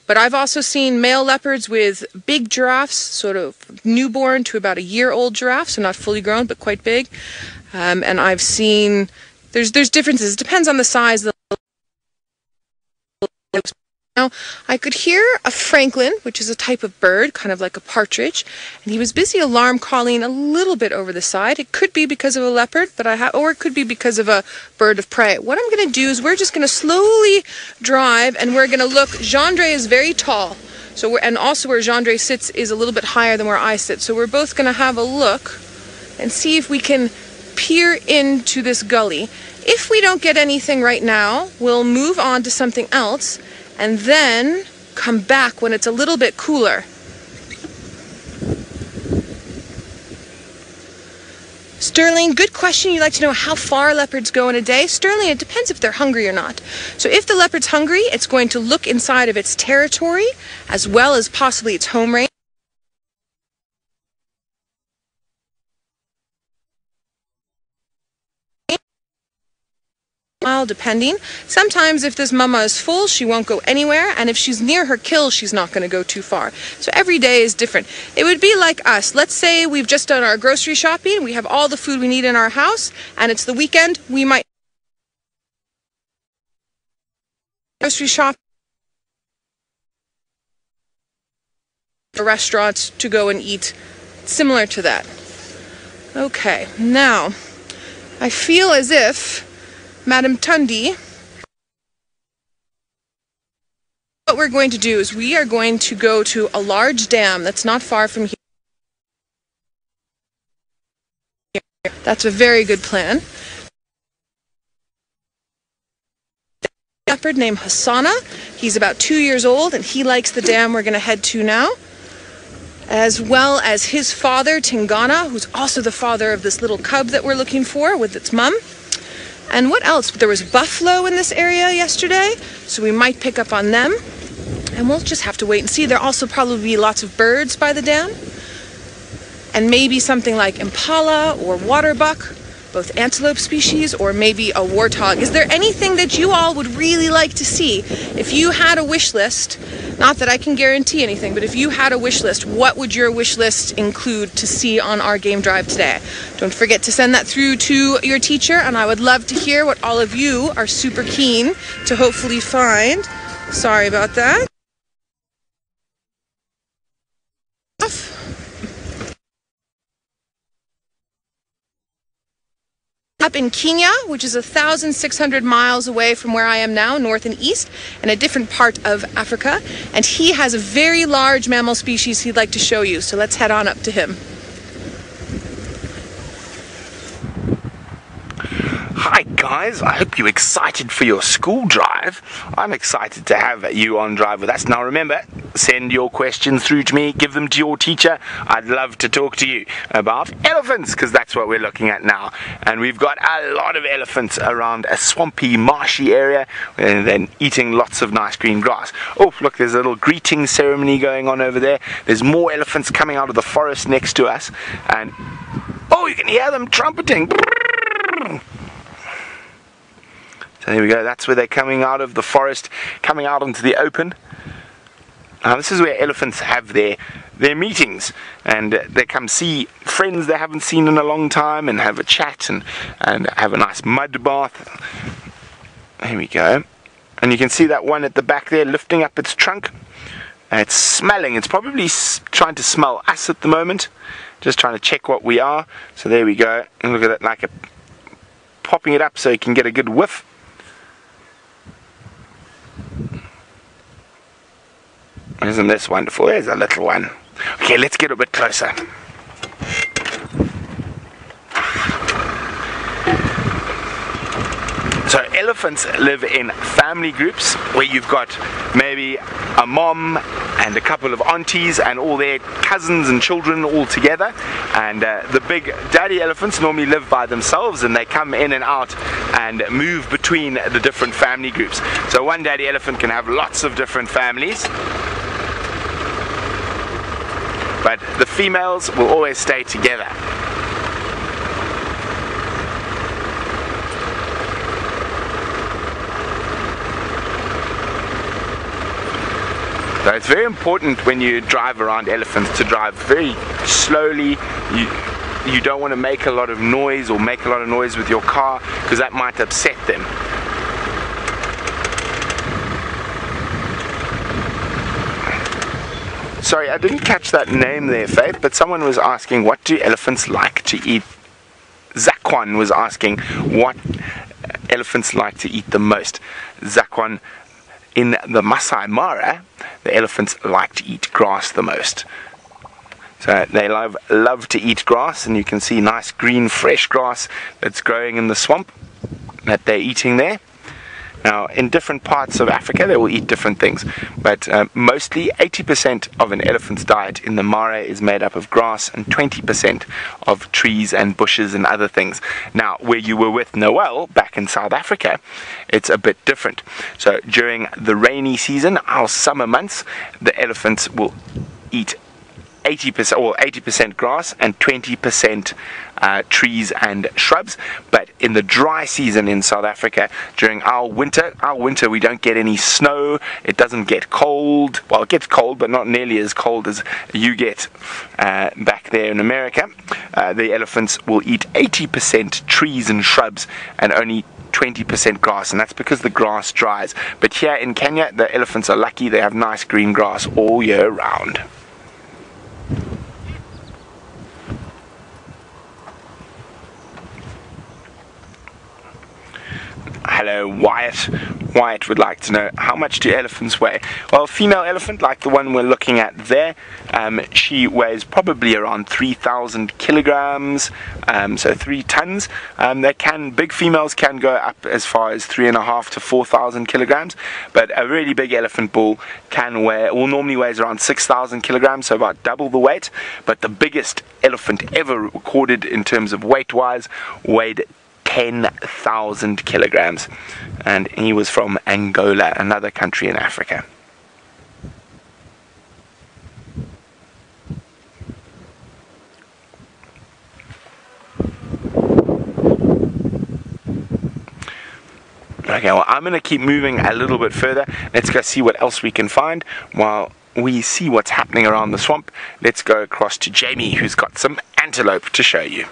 but I've also seen male leopards with big giraffes, sort of newborn to about a year-old giraffe, so not fully grown but quite big. And I've seen there's differences. It depends on the size of the. Now, I could hear a francolin, which is a type of bird, kind of like a partridge, and he was busy alarm calling a little bit over the side. It could be because of a leopard, or it could be because of a bird of prey. What I'm going to do is we're just going to slowly drive, and we're going to look. Jean-Dre is very tall, and also where Jean-Dre sits is a little bit higher than where I sit. So we're both going to have a look and see if we can peer into this gully. If we don't get anything right now, we'll move on to something else and then come back when it's a little bit cooler. Sterling, good question. You'd like to know how far leopards go in a day. Sterling, it depends if they're hungry or not. So if the leopard's hungry, it's going to look inside of its territory as well as possibly its home range. Depending. Sometimes if this mama is full, she won't go anywhere, and if she's near her kill, she's not going to go too far. So every day is different. It would be like us. Let's say we've just done our grocery shopping, we have all the food we need in our house, and it's the weekend, we might grocery shop a restaurant to go and eat, similar to that. Okay, now I feel as if Madam Tundi, what we're going to do is we are going to go to a large dam that's not far from here. That's a very good plan. A leopard named Hassana. He's about 2 years old and he likes the dam we're going to head to now, as well as his father, Tingana, who's also the father of this little cub that we're looking for with its mum. And what else? There was buffalo in this area yesterday, so we might pick up on them. And we'll just have to wait and see. There'll also probably be lots of birds by the dam. And maybe something like impala or waterbuck, both antelope species, or maybe a warthog. Is there anything that you all would really like to see? If you had a wish list, not that I can guarantee anything, but if you had a wish list, what would your wish list include to see on our game drive today? Don't forget to send that through to your teacher, and I would love to hear what all of you are super keen to hopefully find. Sorry about that. Up in Kenya, which is 1,600 miles away from where I am now, north and east, in a different part of Africa. And he has a very large mammal species he'd like to show you. So let's head on up to him. Hi guys, I hope you're excited for your school drive. I'm excited to have you on drive with us. Now remember, send your questions through to me, give them to your teacher. I'd love to talk to you about elephants, because that's what we're looking at now. And we've got a lot of elephants around a swampy, marshy area, and then eating lots of nice green grass. Oh, look, there's a little greeting ceremony going on over there. There's more elephants coming out of the forest next to us. And, oh, you can hear them trumpeting. So there we go, that's where they're coming out of the forest, coming out into the open. Now this is where elephants have their meetings, and they come see friends they haven't seen in a long time and have a chat and have a nice mud bath. Here we go. And you can see that one at the back there lifting up its trunk. It's smelling, it's probably trying to smell us at the moment, just trying to check what we are. So there we go, and look at it, like popping it up so you can get a good whiff. Isn't this wonderful? There's a little one. Okay, let's get a bit closer. So elephants live in family groups where you've got maybe a mom and a couple of aunties and all their cousins and children all together. And the big daddy elephants normally live by themselves, and they come in and out and move between the different family groups. So one daddy elephant can have lots of different families, but the females will always stay together. So it's very important when you drive around elephants to drive very slowly. You don't want to make a lot of noise or make a lot of noise with your car, because that might upset them. Sorry, I didn't catch that name there, Faith, but someone was asking, what do elephants like to eat? Zakwan was asking what elephants like to eat the most. Zakwan, in the Masai Mara, the elephants like to eat grass the most. So they love to eat grass, and you can see nice green fresh grass that's growing in the swamp. that they're eating there. Now, in different parts of Africa, they will eat different things, but mostly 80% of an elephant's diet in the Mare is made up of grass and 20% of trees and bushes and other things. Now, where you were with Noel back in South Africa, it's a bit different. So during the rainy season, our summer months, the elephants will eat 80% grass and 20% trees and shrubs. But in the dry season in South Africa, during our winter we don't get any snow. It doesn't get cold. Well, it gets cold, but not nearly as cold as you get back there in America. The elephants will eat 80% trees and shrubs and only 20% grass, and that's because the grass dries. But here in Kenya, the elephants are lucky. They have nice green grass all year round. Hello, Wyatt. Wyatt would like to know, how much do elephants weigh? Well, a female elephant, like the one we're looking at there, she weighs probably around 3,000 kilograms, so 3 tons. Big females can go up as far as 3,500 to 4,000 kilograms, but a really big elephant bull normally weighs around 6,000 kilograms, so about double the weight. But the biggest elephant ever recorded in terms of weight-wise weighed 10,000 kilograms, and he was from Angola, another country in Africa. Okay, well, I'm going to keep moving a little bit further. Let's go see what else we can find while we see what's happening around the swamp. Let's go across to Jamie, who's got some antelope to show you.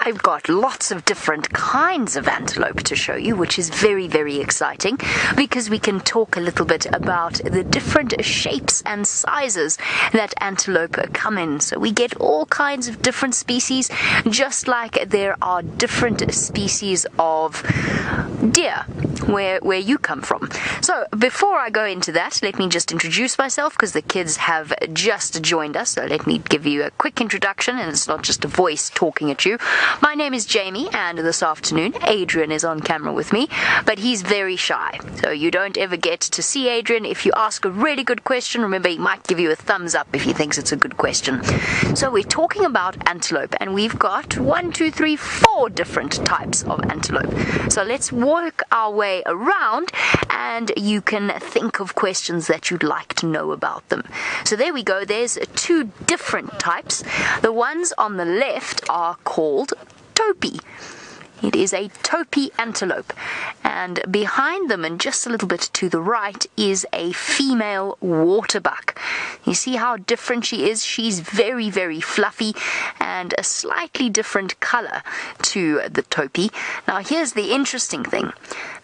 I've got lots of different kinds of antelope to show you, which is very, very exciting, because we can talk a little bit about the different shapes and sizes that antelope come in. So we get all kinds of different species, just like there are different species of deer where you come from. So before I go into that, let me just introduce myself, because the kids have just joined us. So let me give you a quick introduction, and it's not just a voice talking at you. My name is Jamie, and this afternoon Adrian is on camera with me, but he's very shy, so you don't ever get to see Adrian. If you ask a really good question, remember, he might give you a thumbs up if he thinks it's a good question. So we're talking about antelope, and we've got 4 different types of antelope. So let's work our way around, and you can think of questions that you'd like to know about them. So there we go. There's 2 different types. The ones on the left are called topi. It is a topi antelope, and behind them and just a little bit to the right is a female waterbuck. You see how different she is? She's very, very fluffy and a slightly different color to the topi. Now here's the interesting thing.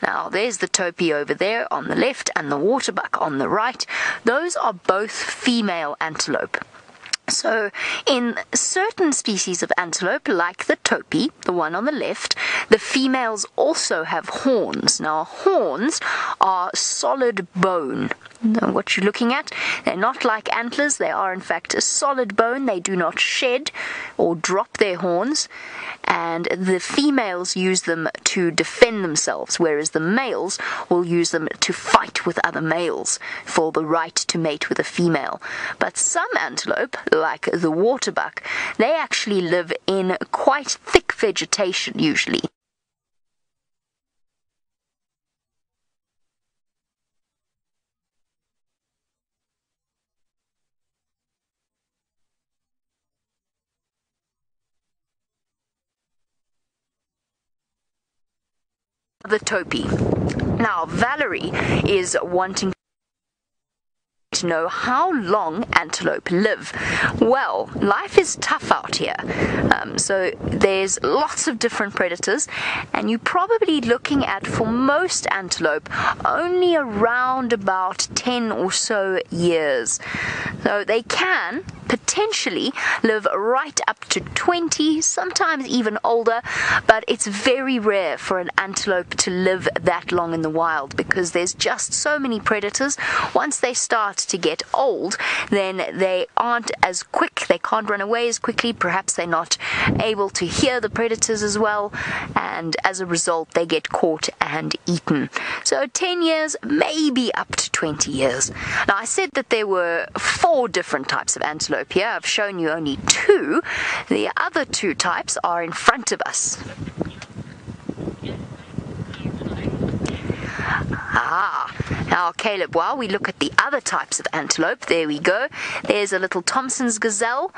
Now there's the topi over there on the left and the waterbuck on the right. Those are both female antelope. So in certain species of antelope, like the topi, the one on the left, the females also have horns. Now horns are solid bone. Now, what you're looking at, they're not like antlers. They are in fact a solid bone. They do not shed or drop their horns, and the females use them to defend themselves, whereas the males will use them to fight with other males for the right to mate with a female. But some antelope, like the waterbuck, they actually live in quite thick vegetation usually. The topi. Now Valerie is wanting to know how long antelope live. Well, life is tough out here, so there's lots of different predators, and you're probably looking at, for most antelope, only around about 10 or so years. So they can potentially live right up to 20, sometimes even older, but it's very rare for an antelope to live that long in the wild because there's just so many predators. Once they start to get old, then they aren't as quick, they can't run away as quickly, perhaps they're not able to hear the predators as well, and as a result they get caught and eaten. So 10 years, maybe up to 20 years. Now I said that there were 4 different types of antelope here. I've shown you only 2. The other 2 types are in front of us. Now Caleb, while we look at the other types of antelope, there we go. There's a little Thompson's gazelle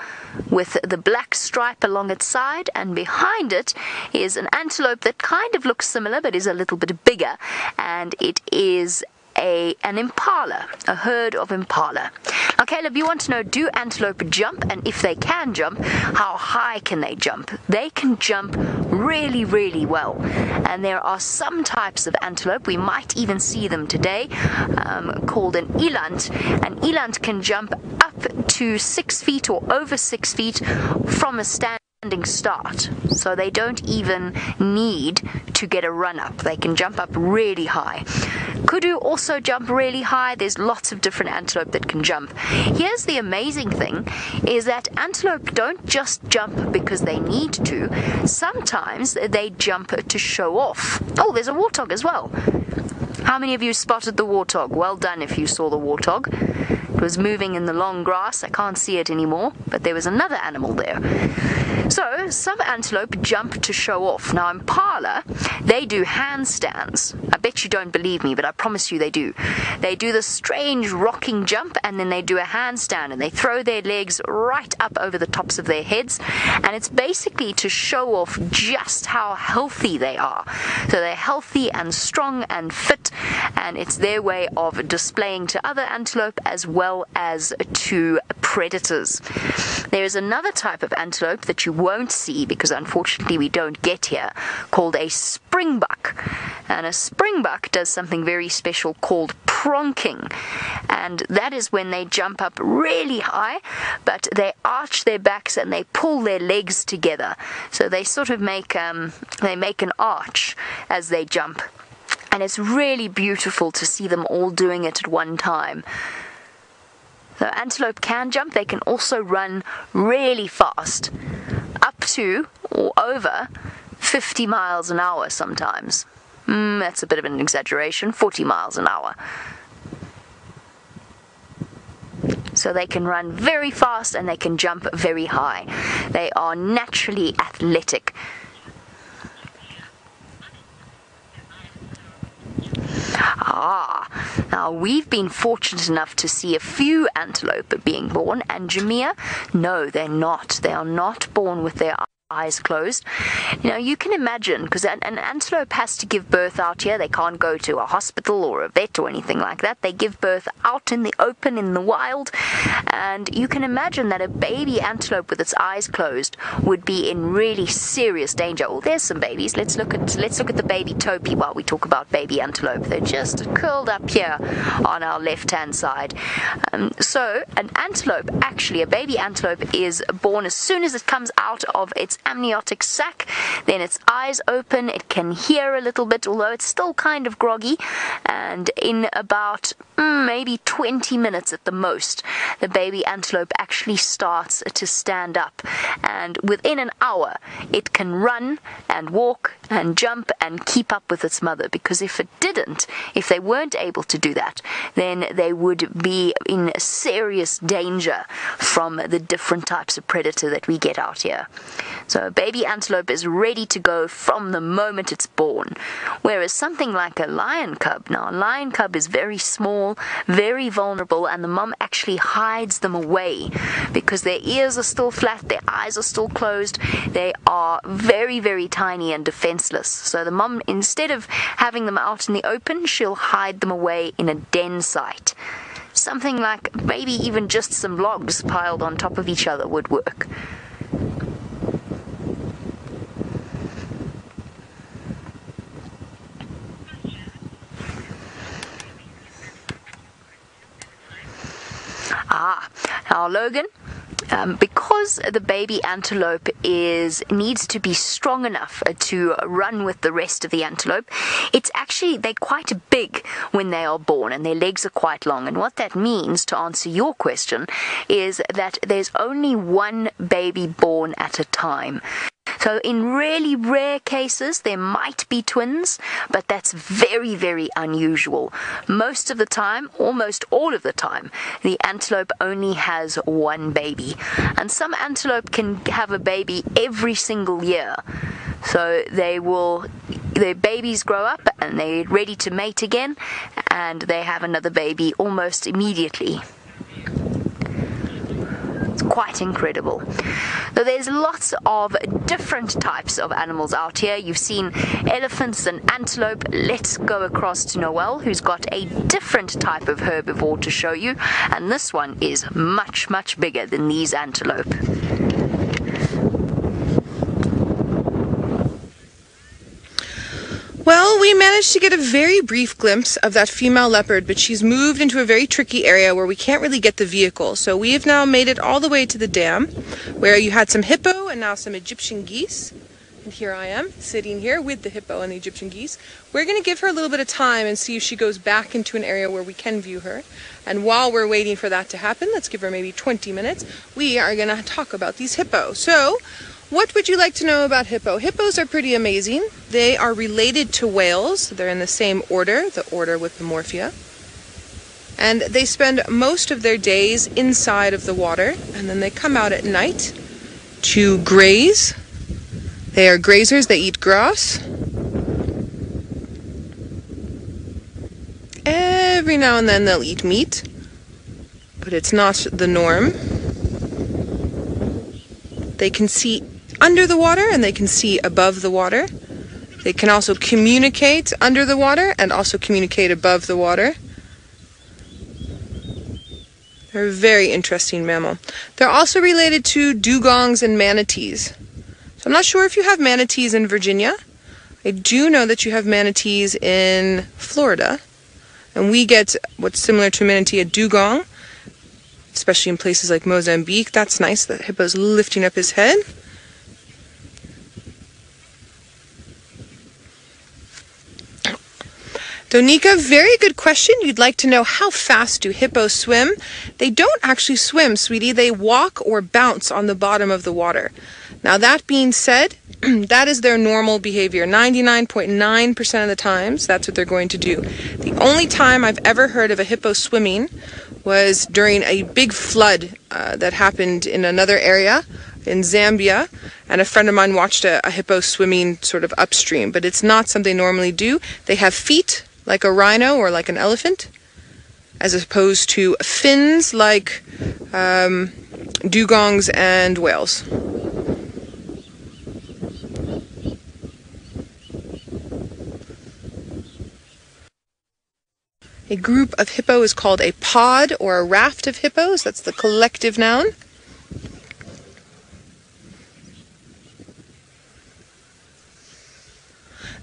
with the black stripe along its side, and behind it is an antelope that kind of looks similar but is a little bit bigger, and it is an impala, a herd of impala. Now Caleb, you want to know, do antelope jump? And if they can jump, how high can they jump? They can jump really, really well. And there are some types of antelope, we might even see them today, called an eland. An eland can jump up to 6 feet or over 6 feet from a standing start. So they don't even need to get a run up. They can jump up really high. Kudu also jump really high. There's lots of different antelope that can jump. Here's the amazing thing, is that antelope don't just jump because they need to. Sometimes they jump to show off. Oh, there's a warthog as well. How many of you spotted the warthog? Well done if you saw the warthog. It was moving in the long grass. I can't see it anymore, but there was another animal there. So, some antelope jump to show off. Now, impala, they do handstands. I bet you don't believe me, but I promise you they do. They do the strange rocking jump, and then they do a handstand, and they throw their legs right up over the tops of their heads, and it's basically to show off just how healthy they are. So they're healthy and strong and fit, and it's their way of displaying to other antelope as well as to predators. There is another type of antelope that you won't see because unfortunately we don't get here, called a springbuck. And a springbuck does something very special called pronking, and that is when they jump up really high, but they arch their backs and they pull their legs together. So they sort of make an arch as they jump, and it's really beautiful to see them all doing it at one time. So antelope can jump. They can also run really fast, up to or over 50 miles an hour sometimes. That's a bit of an exaggeration, 40 miles an hour. So they can run very fast and they can jump very high. They are naturally athletic. Now we've been fortunate enough to see a few antelope being born, and Djuma, no, they're not. They are not born with their eyes closed. You know, you can imagine, because an antelope has to give birth out here. They can't go to a hospital or a vet or anything like that. They give birth out in the open, in the wild, and you can imagine that a baby antelope with its eyes closed would be in really serious danger. Oh, there's some babies. Let's look at the baby topi while we talk about baby antelope. They're just curled up here on our left-hand side. So an antelope, actually a baby antelope, is born as soon as it comes out of its amniotic sac. Then its eyes open, it can hear a little bit, although it's still kind of groggy, and in about maybe 20 minutes at the most, the baby antelope actually starts to stand up, and within an hour it can run and walk and jump and keep up with its mother, because if they weren't able to do that, then they would be in serious danger from the different types of predator that we get out here. So a baby antelope is ready to go from the moment it's born. Whereas something like a lion cub, now a lion cub is very small, very vulnerable, and the mom actually hides them away because their ears are still flat, their eyes are still closed, they are very, very tiny and defenseless. So the mom, instead of having them out in the open, she'll hide them away in a den site. Something like maybe even just some logs piled on top of each other would work. Now Logan, because the baby antelope needs to be strong enough to run with the rest of the antelope, they're quite big when they are born, and their legs are quite long. And what that means, to answer your question, is that there's only one baby born at a time. So in really rare cases, there might be twins, but that's very, very unusual. Most of the time, almost all of the time, the antelope only has one baby. And some antelope can have a baby every single year. So their babies grow up and they're ready to mate again, and they have another baby almost immediately. Quite incredible. So there's lots of different types of animals out here. You've seen elephants and antelope. Let's go across to Noel, who's got a different type of herbivore to show you, and this one is much, much bigger than these antelope. Well, we managed to get a very brief glimpse of that female leopard, but she's moved into a very tricky area where we can't really get the vehicle. So we have now made it all the way to the dam, where you had some hippo and now some Egyptian geese. And here I am, sitting here with the hippo and the Egyptian geese. We're going to give her a little bit of time and see if she goes back into an area where we can view her. And while we're waiting for that to happen, let's give her maybe 20 minutes, we are going to talk about these hippo. So, what would you like to know about hippo? Hippos are pretty amazing. They are related to whales. They're in the same order, the order with the Morphia. And they spend most of their days inside of the water, and then they come out at night to graze. They are grazers. They eat grass. Every now and then they'll eat meat, but it's not the norm. They can see under the water and they can see above the water. They can also communicate under the water and also communicate above the water. They're a very interesting mammal. They're also related to dugongs and manatees. So I'm not sure if you have manatees in Virginia. I do know that you have manatees in Florida. And we get what's similar to a manatee, a dugong, especially in places like Mozambique. That's nice. The hippo's lifting up his head. Donika, very good question. You'd like to know how fast do hippos swim? They don't actually swim, sweetie. They walk or bounce on the bottom of the water. Now, that being said, that is their normal behavior. 99.9% of the times, that's what they're going to do. The only time I've ever heard of a hippo swimming was during a big flood that happened in another area in Zambia, and a friend of mine watched a hippo swimming sort of upstream, but it's not something they normally do. They have feet like a rhino or like an elephant, as opposed to fins like dugongs and whales. A group of hippo is called a pod or a raft of hippos. That's the collective noun.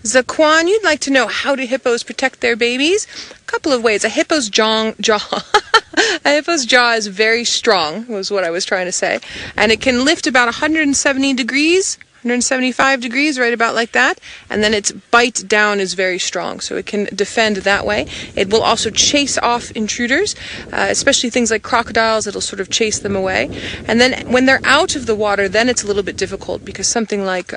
Zaquan, you'd like to know how do hippos protect their babies? A couple of ways. A hippo's jaw is very strong, was what I was trying to say. And it can lift about 170 degrees, 175 degrees, right about like that. And then its bite down is very strong, so it can defend that way. It will also chase off intruders, especially things like crocodiles. It'll sort of chase them away. And then when they're out of the water, then it's a little bit difficult, because something like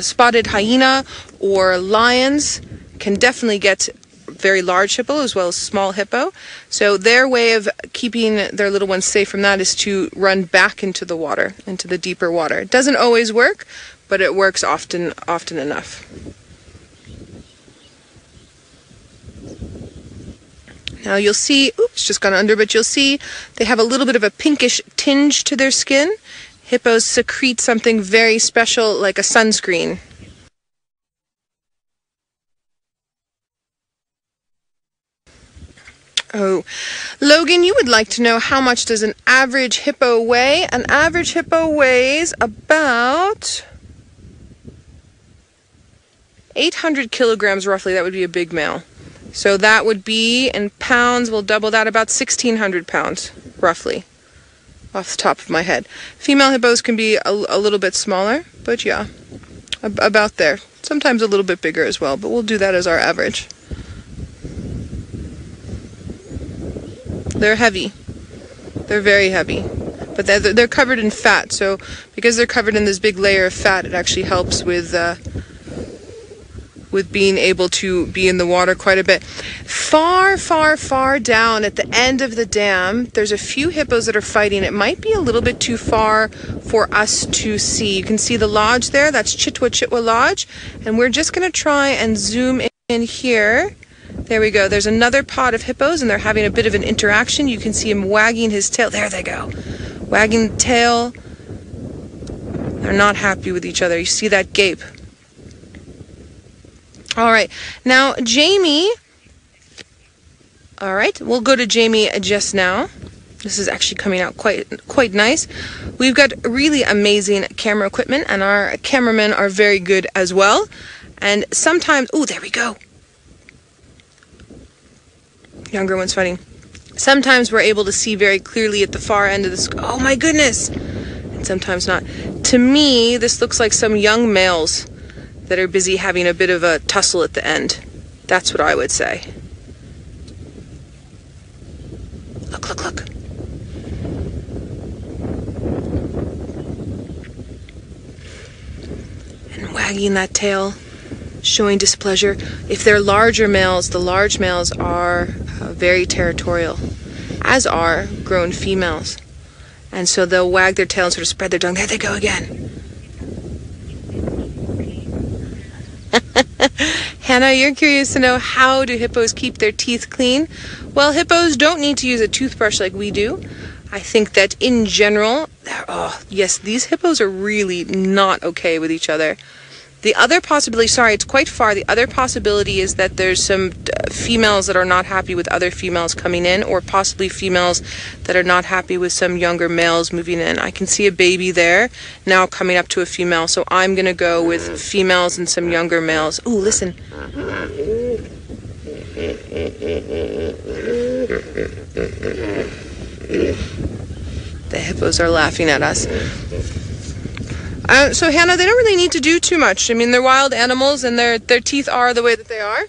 spotted hyena or lions can definitely get very large hippo as well as small hippo. So their way of keeping their little ones safe from that is to run back into the water, into the deeper water. It doesn't always work, but it works often enough. Now you'll see, oops, just gone under, but you'll see they have a little bit of a pinkish tinge to their skin. Hippos secrete something very special like a sunscreen. Oh, Logan, you would like to know how much does an average hippo weigh? An average hippo weighs about 800 kilograms roughly. That would be a big male. So that would be, in pounds, we'll double that, about 1,600 pounds, roughly. off the top of my head. Female hippos can be a little bit smaller, but yeah, about there. Sometimes a little bit bigger as well, but we'll do that as our average. They're heavy. They're very heavy. But they're covered in fat, so because they're covered in this big layer of fat, it actually helps with being able to be in the water quite a bit. Far, far, far down at the end of the dam, there's a few hippos that are fighting. It might be a little bit too far for us to see. You can see the lodge there. That's Chitwa Lodge. And we're just going to try and zoom in here. There we go. There's another pod of hippos, and they're having a bit of an interaction. You can see him wagging his tail. There they go. Wagging the tail. They're not happy with each other. You see that gape. All right. Now, Jamie. All right. We'll go to Jamie just now. This is actually coming out quite nice. We've got really amazing camera equipment, and our cameramen are very good as well. And sometimes, oh, there we go. Younger one's fighting. Sometimes we're able to see very clearly at the far end of the screen. Oh my goodness! And sometimes not. To me, this looks like some young males that are busy having a bit of a tussle at the end. That's what I would say. Look, look, look. And wagging that tail, showing displeasure. If they're larger males, the large males are very territorial, as are grown females. And so they'll wag their tail and sort of spread their tongue. There they go again. Hannah, you're curious to know, how do hippos keep their teeth clean? Well, hippos don't need to use a toothbrush like we do. I think that in general, oh yes, these hippos are really not okay with each other. The other possibility, sorry, it's quite far. The other possibility is that there's some females that are not happy with other females coming in, or possibly females that are not happy with some younger males moving in. I can see a baby there now coming up to a female, so I'm going to go with females and some younger males. Ooh, listen. The hippos are laughing at us. So Hannah, they don't really need to do too much. I mean, they're wild animals, and their teeth are the way that they are.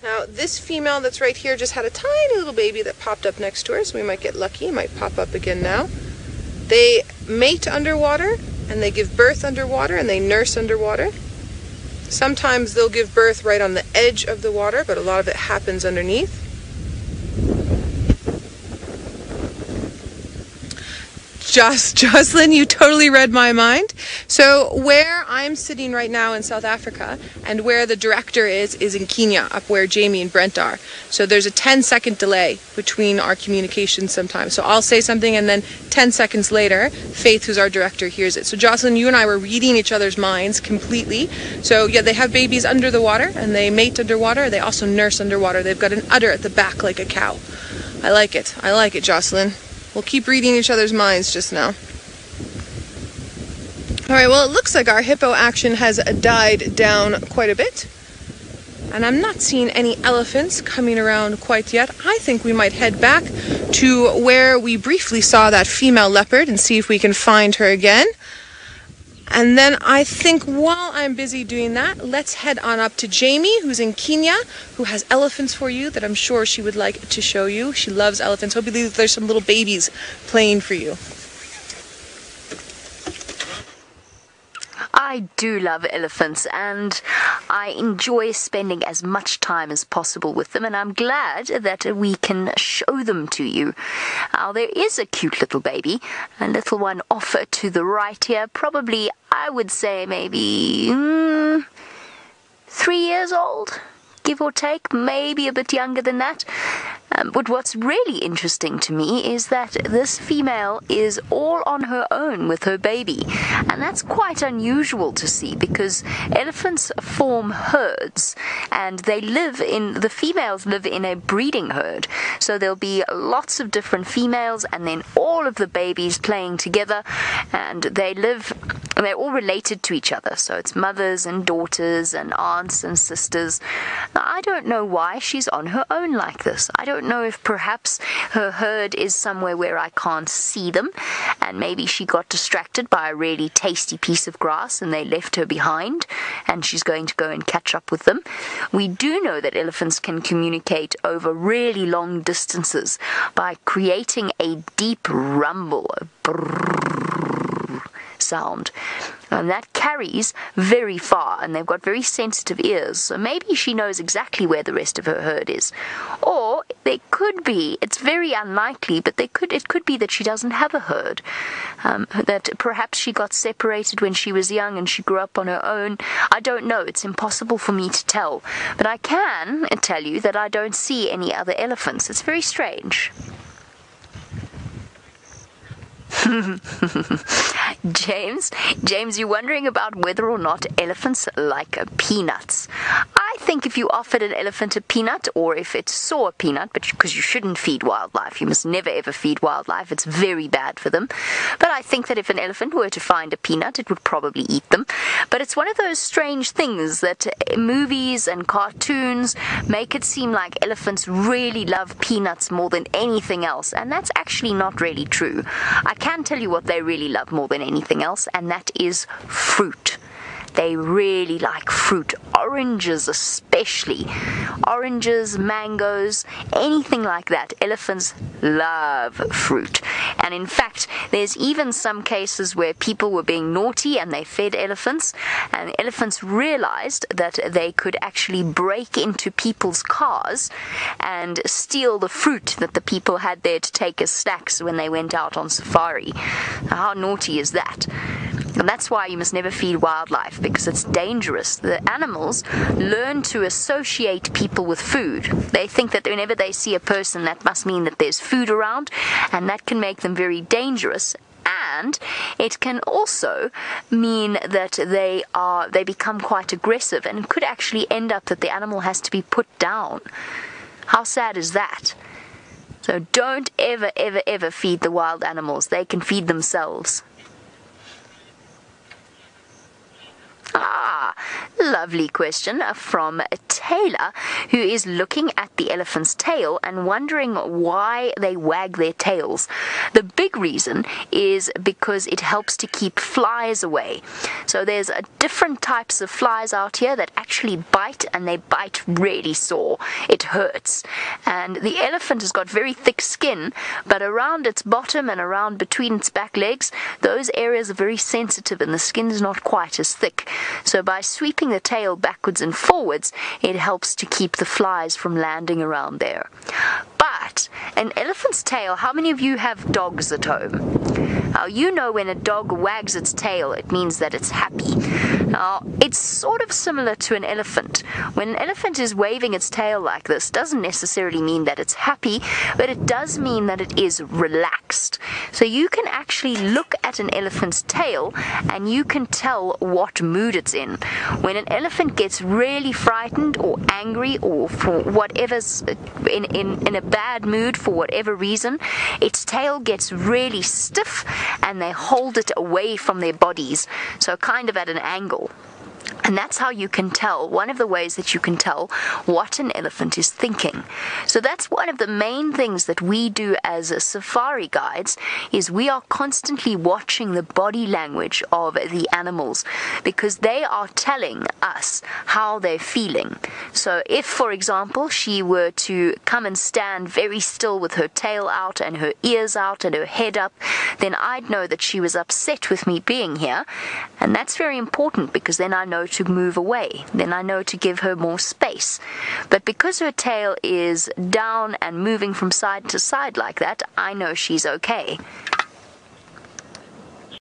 Now, this female that's right here just had a tiny little baby that popped up next to her, so we might get lucky. It might pop up again now. They mate underwater, and they give birth underwater, and they nurse underwater. Sometimes they'll give birth right on the edge of the water, but a lot of it happens underneath. Jocelyn, you totally read my mind. So where I'm sitting right now in South Africa, and where the director is in Kenya, up where Jamie and Brent are. So there's a 10-second delay between our communications sometimes. So I'll say something, and then 10 seconds later, Faith, who's our director, hears it. So Jocelyn, you and I were reading each other's minds completely. So yeah, they have babies under the water, and they mate underwater. They also nurse underwater. They've got an udder at the back like a cow. I like it. I like it, Jocelyn. We'll keep reading each other's minds just now. Alright, well, it looks like our hippo action has died down quite a bit. And I'm not seeing any elephants coming around quite yet. I think we might head back to where we briefly saw that female leopard and see if we can find her again. And then I think while I'm busy doing that, let's head on up to Jamie, who's in Kenya, who has elephants for you that I'm sure she would like to show you. She loves elephants. Hopefully there's some little babies playing for you. I do love elephants, and I enjoy spending as much time as possible with them, and I'm glad that we can show them to you. Now, there is a cute little baby, a little one off to the right here, probably, I would say, maybe 3 years old, give or take, maybe a bit younger than that. But what's really interesting to me is that this female is all on her own with her baby. And that's quite unusual to see, because elephants form herds, and the females live in a breeding herd. So there'll be lots of different females, and then all of the babies playing together, and they live And they're all related to each other, so it's mothers and daughters and aunts and sisters. Now, I don't know why she's on her own like this. I don't know if perhaps her herd is somewhere where I can't see them, and maybe she got distracted by a really tasty piece of grass and they left her behind, and she's going to go and catch up with them. We do know that elephants can communicate over really long distances by creating a deep rumble, a brrrr sound, and that carries very far, and they've got very sensitive ears, so maybe she knows exactly where the rest of her herd is. Or there could be, it's very unlikely, but it could be that she doesn't have a herd, that perhaps she got separated when she was young and she grew up on her own. I don't know, it's impossible for me to tell, but I can tell you that I don't see any other elephants. It's very strange. James, you're wondering about whether or not elephants like peanuts. I think if you offered an elephant a peanut, or if it saw a peanut, but because you shouldn't feed wildlife, you must never ever feed wildlife, it's very bad for them. But I think that if an elephant were to find a peanut, it would probably eat them. But it's one of those strange things that movies and cartoons make it seem like elephants really love peanuts more than anything else, and that's actually not really true. I can tell you what they really love more than anything else, and that is fruit. They really like fruit, oranges especially. Oranges, mangoes, anything like that. Elephants love fruit. And in fact, there's even some cases where people were being naughty and they fed elephants, and elephants realized that they could actually break into people's cars and steal the fruit that the people had there to take as snacks when they went out on safari. How naughty is that? And that's why you must never feed wildlife, because it's dangerous. The animals learn to associate people with food. They think that whenever they see a person, that must mean that there's food around, and that can make them very dangerous. And it can also mean that they become quite aggressive, and it could actually end up that the animal has to be put down. How sad is that? So don't ever, ever, ever feed the wild animals. They can feed themselves. Lovely question from Taylor, who is looking at the elephant's tail and wondering why they wag their tails. The big reason is because it helps to keep flies away. So there's different types of flies out here that actually bite, and they bite really sore. It hurts. And the elephant has got very thick skin, but around its bottom and around between its back legs, those areas are very sensitive and the skin is not quite as thick. So by sweeping the tail backwards and forwards, it helps to keep the flies from landing around there. But an elephant's tail, how many of you have dogs at home? Now, you know when a dog wags its tail, it means that it's happy. Now, it's sort of similar to an elephant. When an elephant is waving its tail like this, doesn't necessarily mean that it's happy, but it does mean that it is relaxed. So you can actually look at an elephant's tail and you can tell what mood it's in. When an elephant gets really frightened or angry, or for whatever's in a bad mood for whatever reason, its tail gets really stiff and they hold it away from their bodies, so kind of at an angle. And that's how you can tell, one of the ways that you can tell what an elephant is thinking. So that's one of the main things that we do as safari guides, is we are constantly watching the body language of the animals, because they are telling us how they're feeling. So if, for example, she were to come and stand very still with her tail out and her ears out and her head up, then I'd know that she was upset with me being here. And that's very important, because then I know to move away. Then I know to give her more space. But because her tail is down and moving from side to side like that, I know she's okay.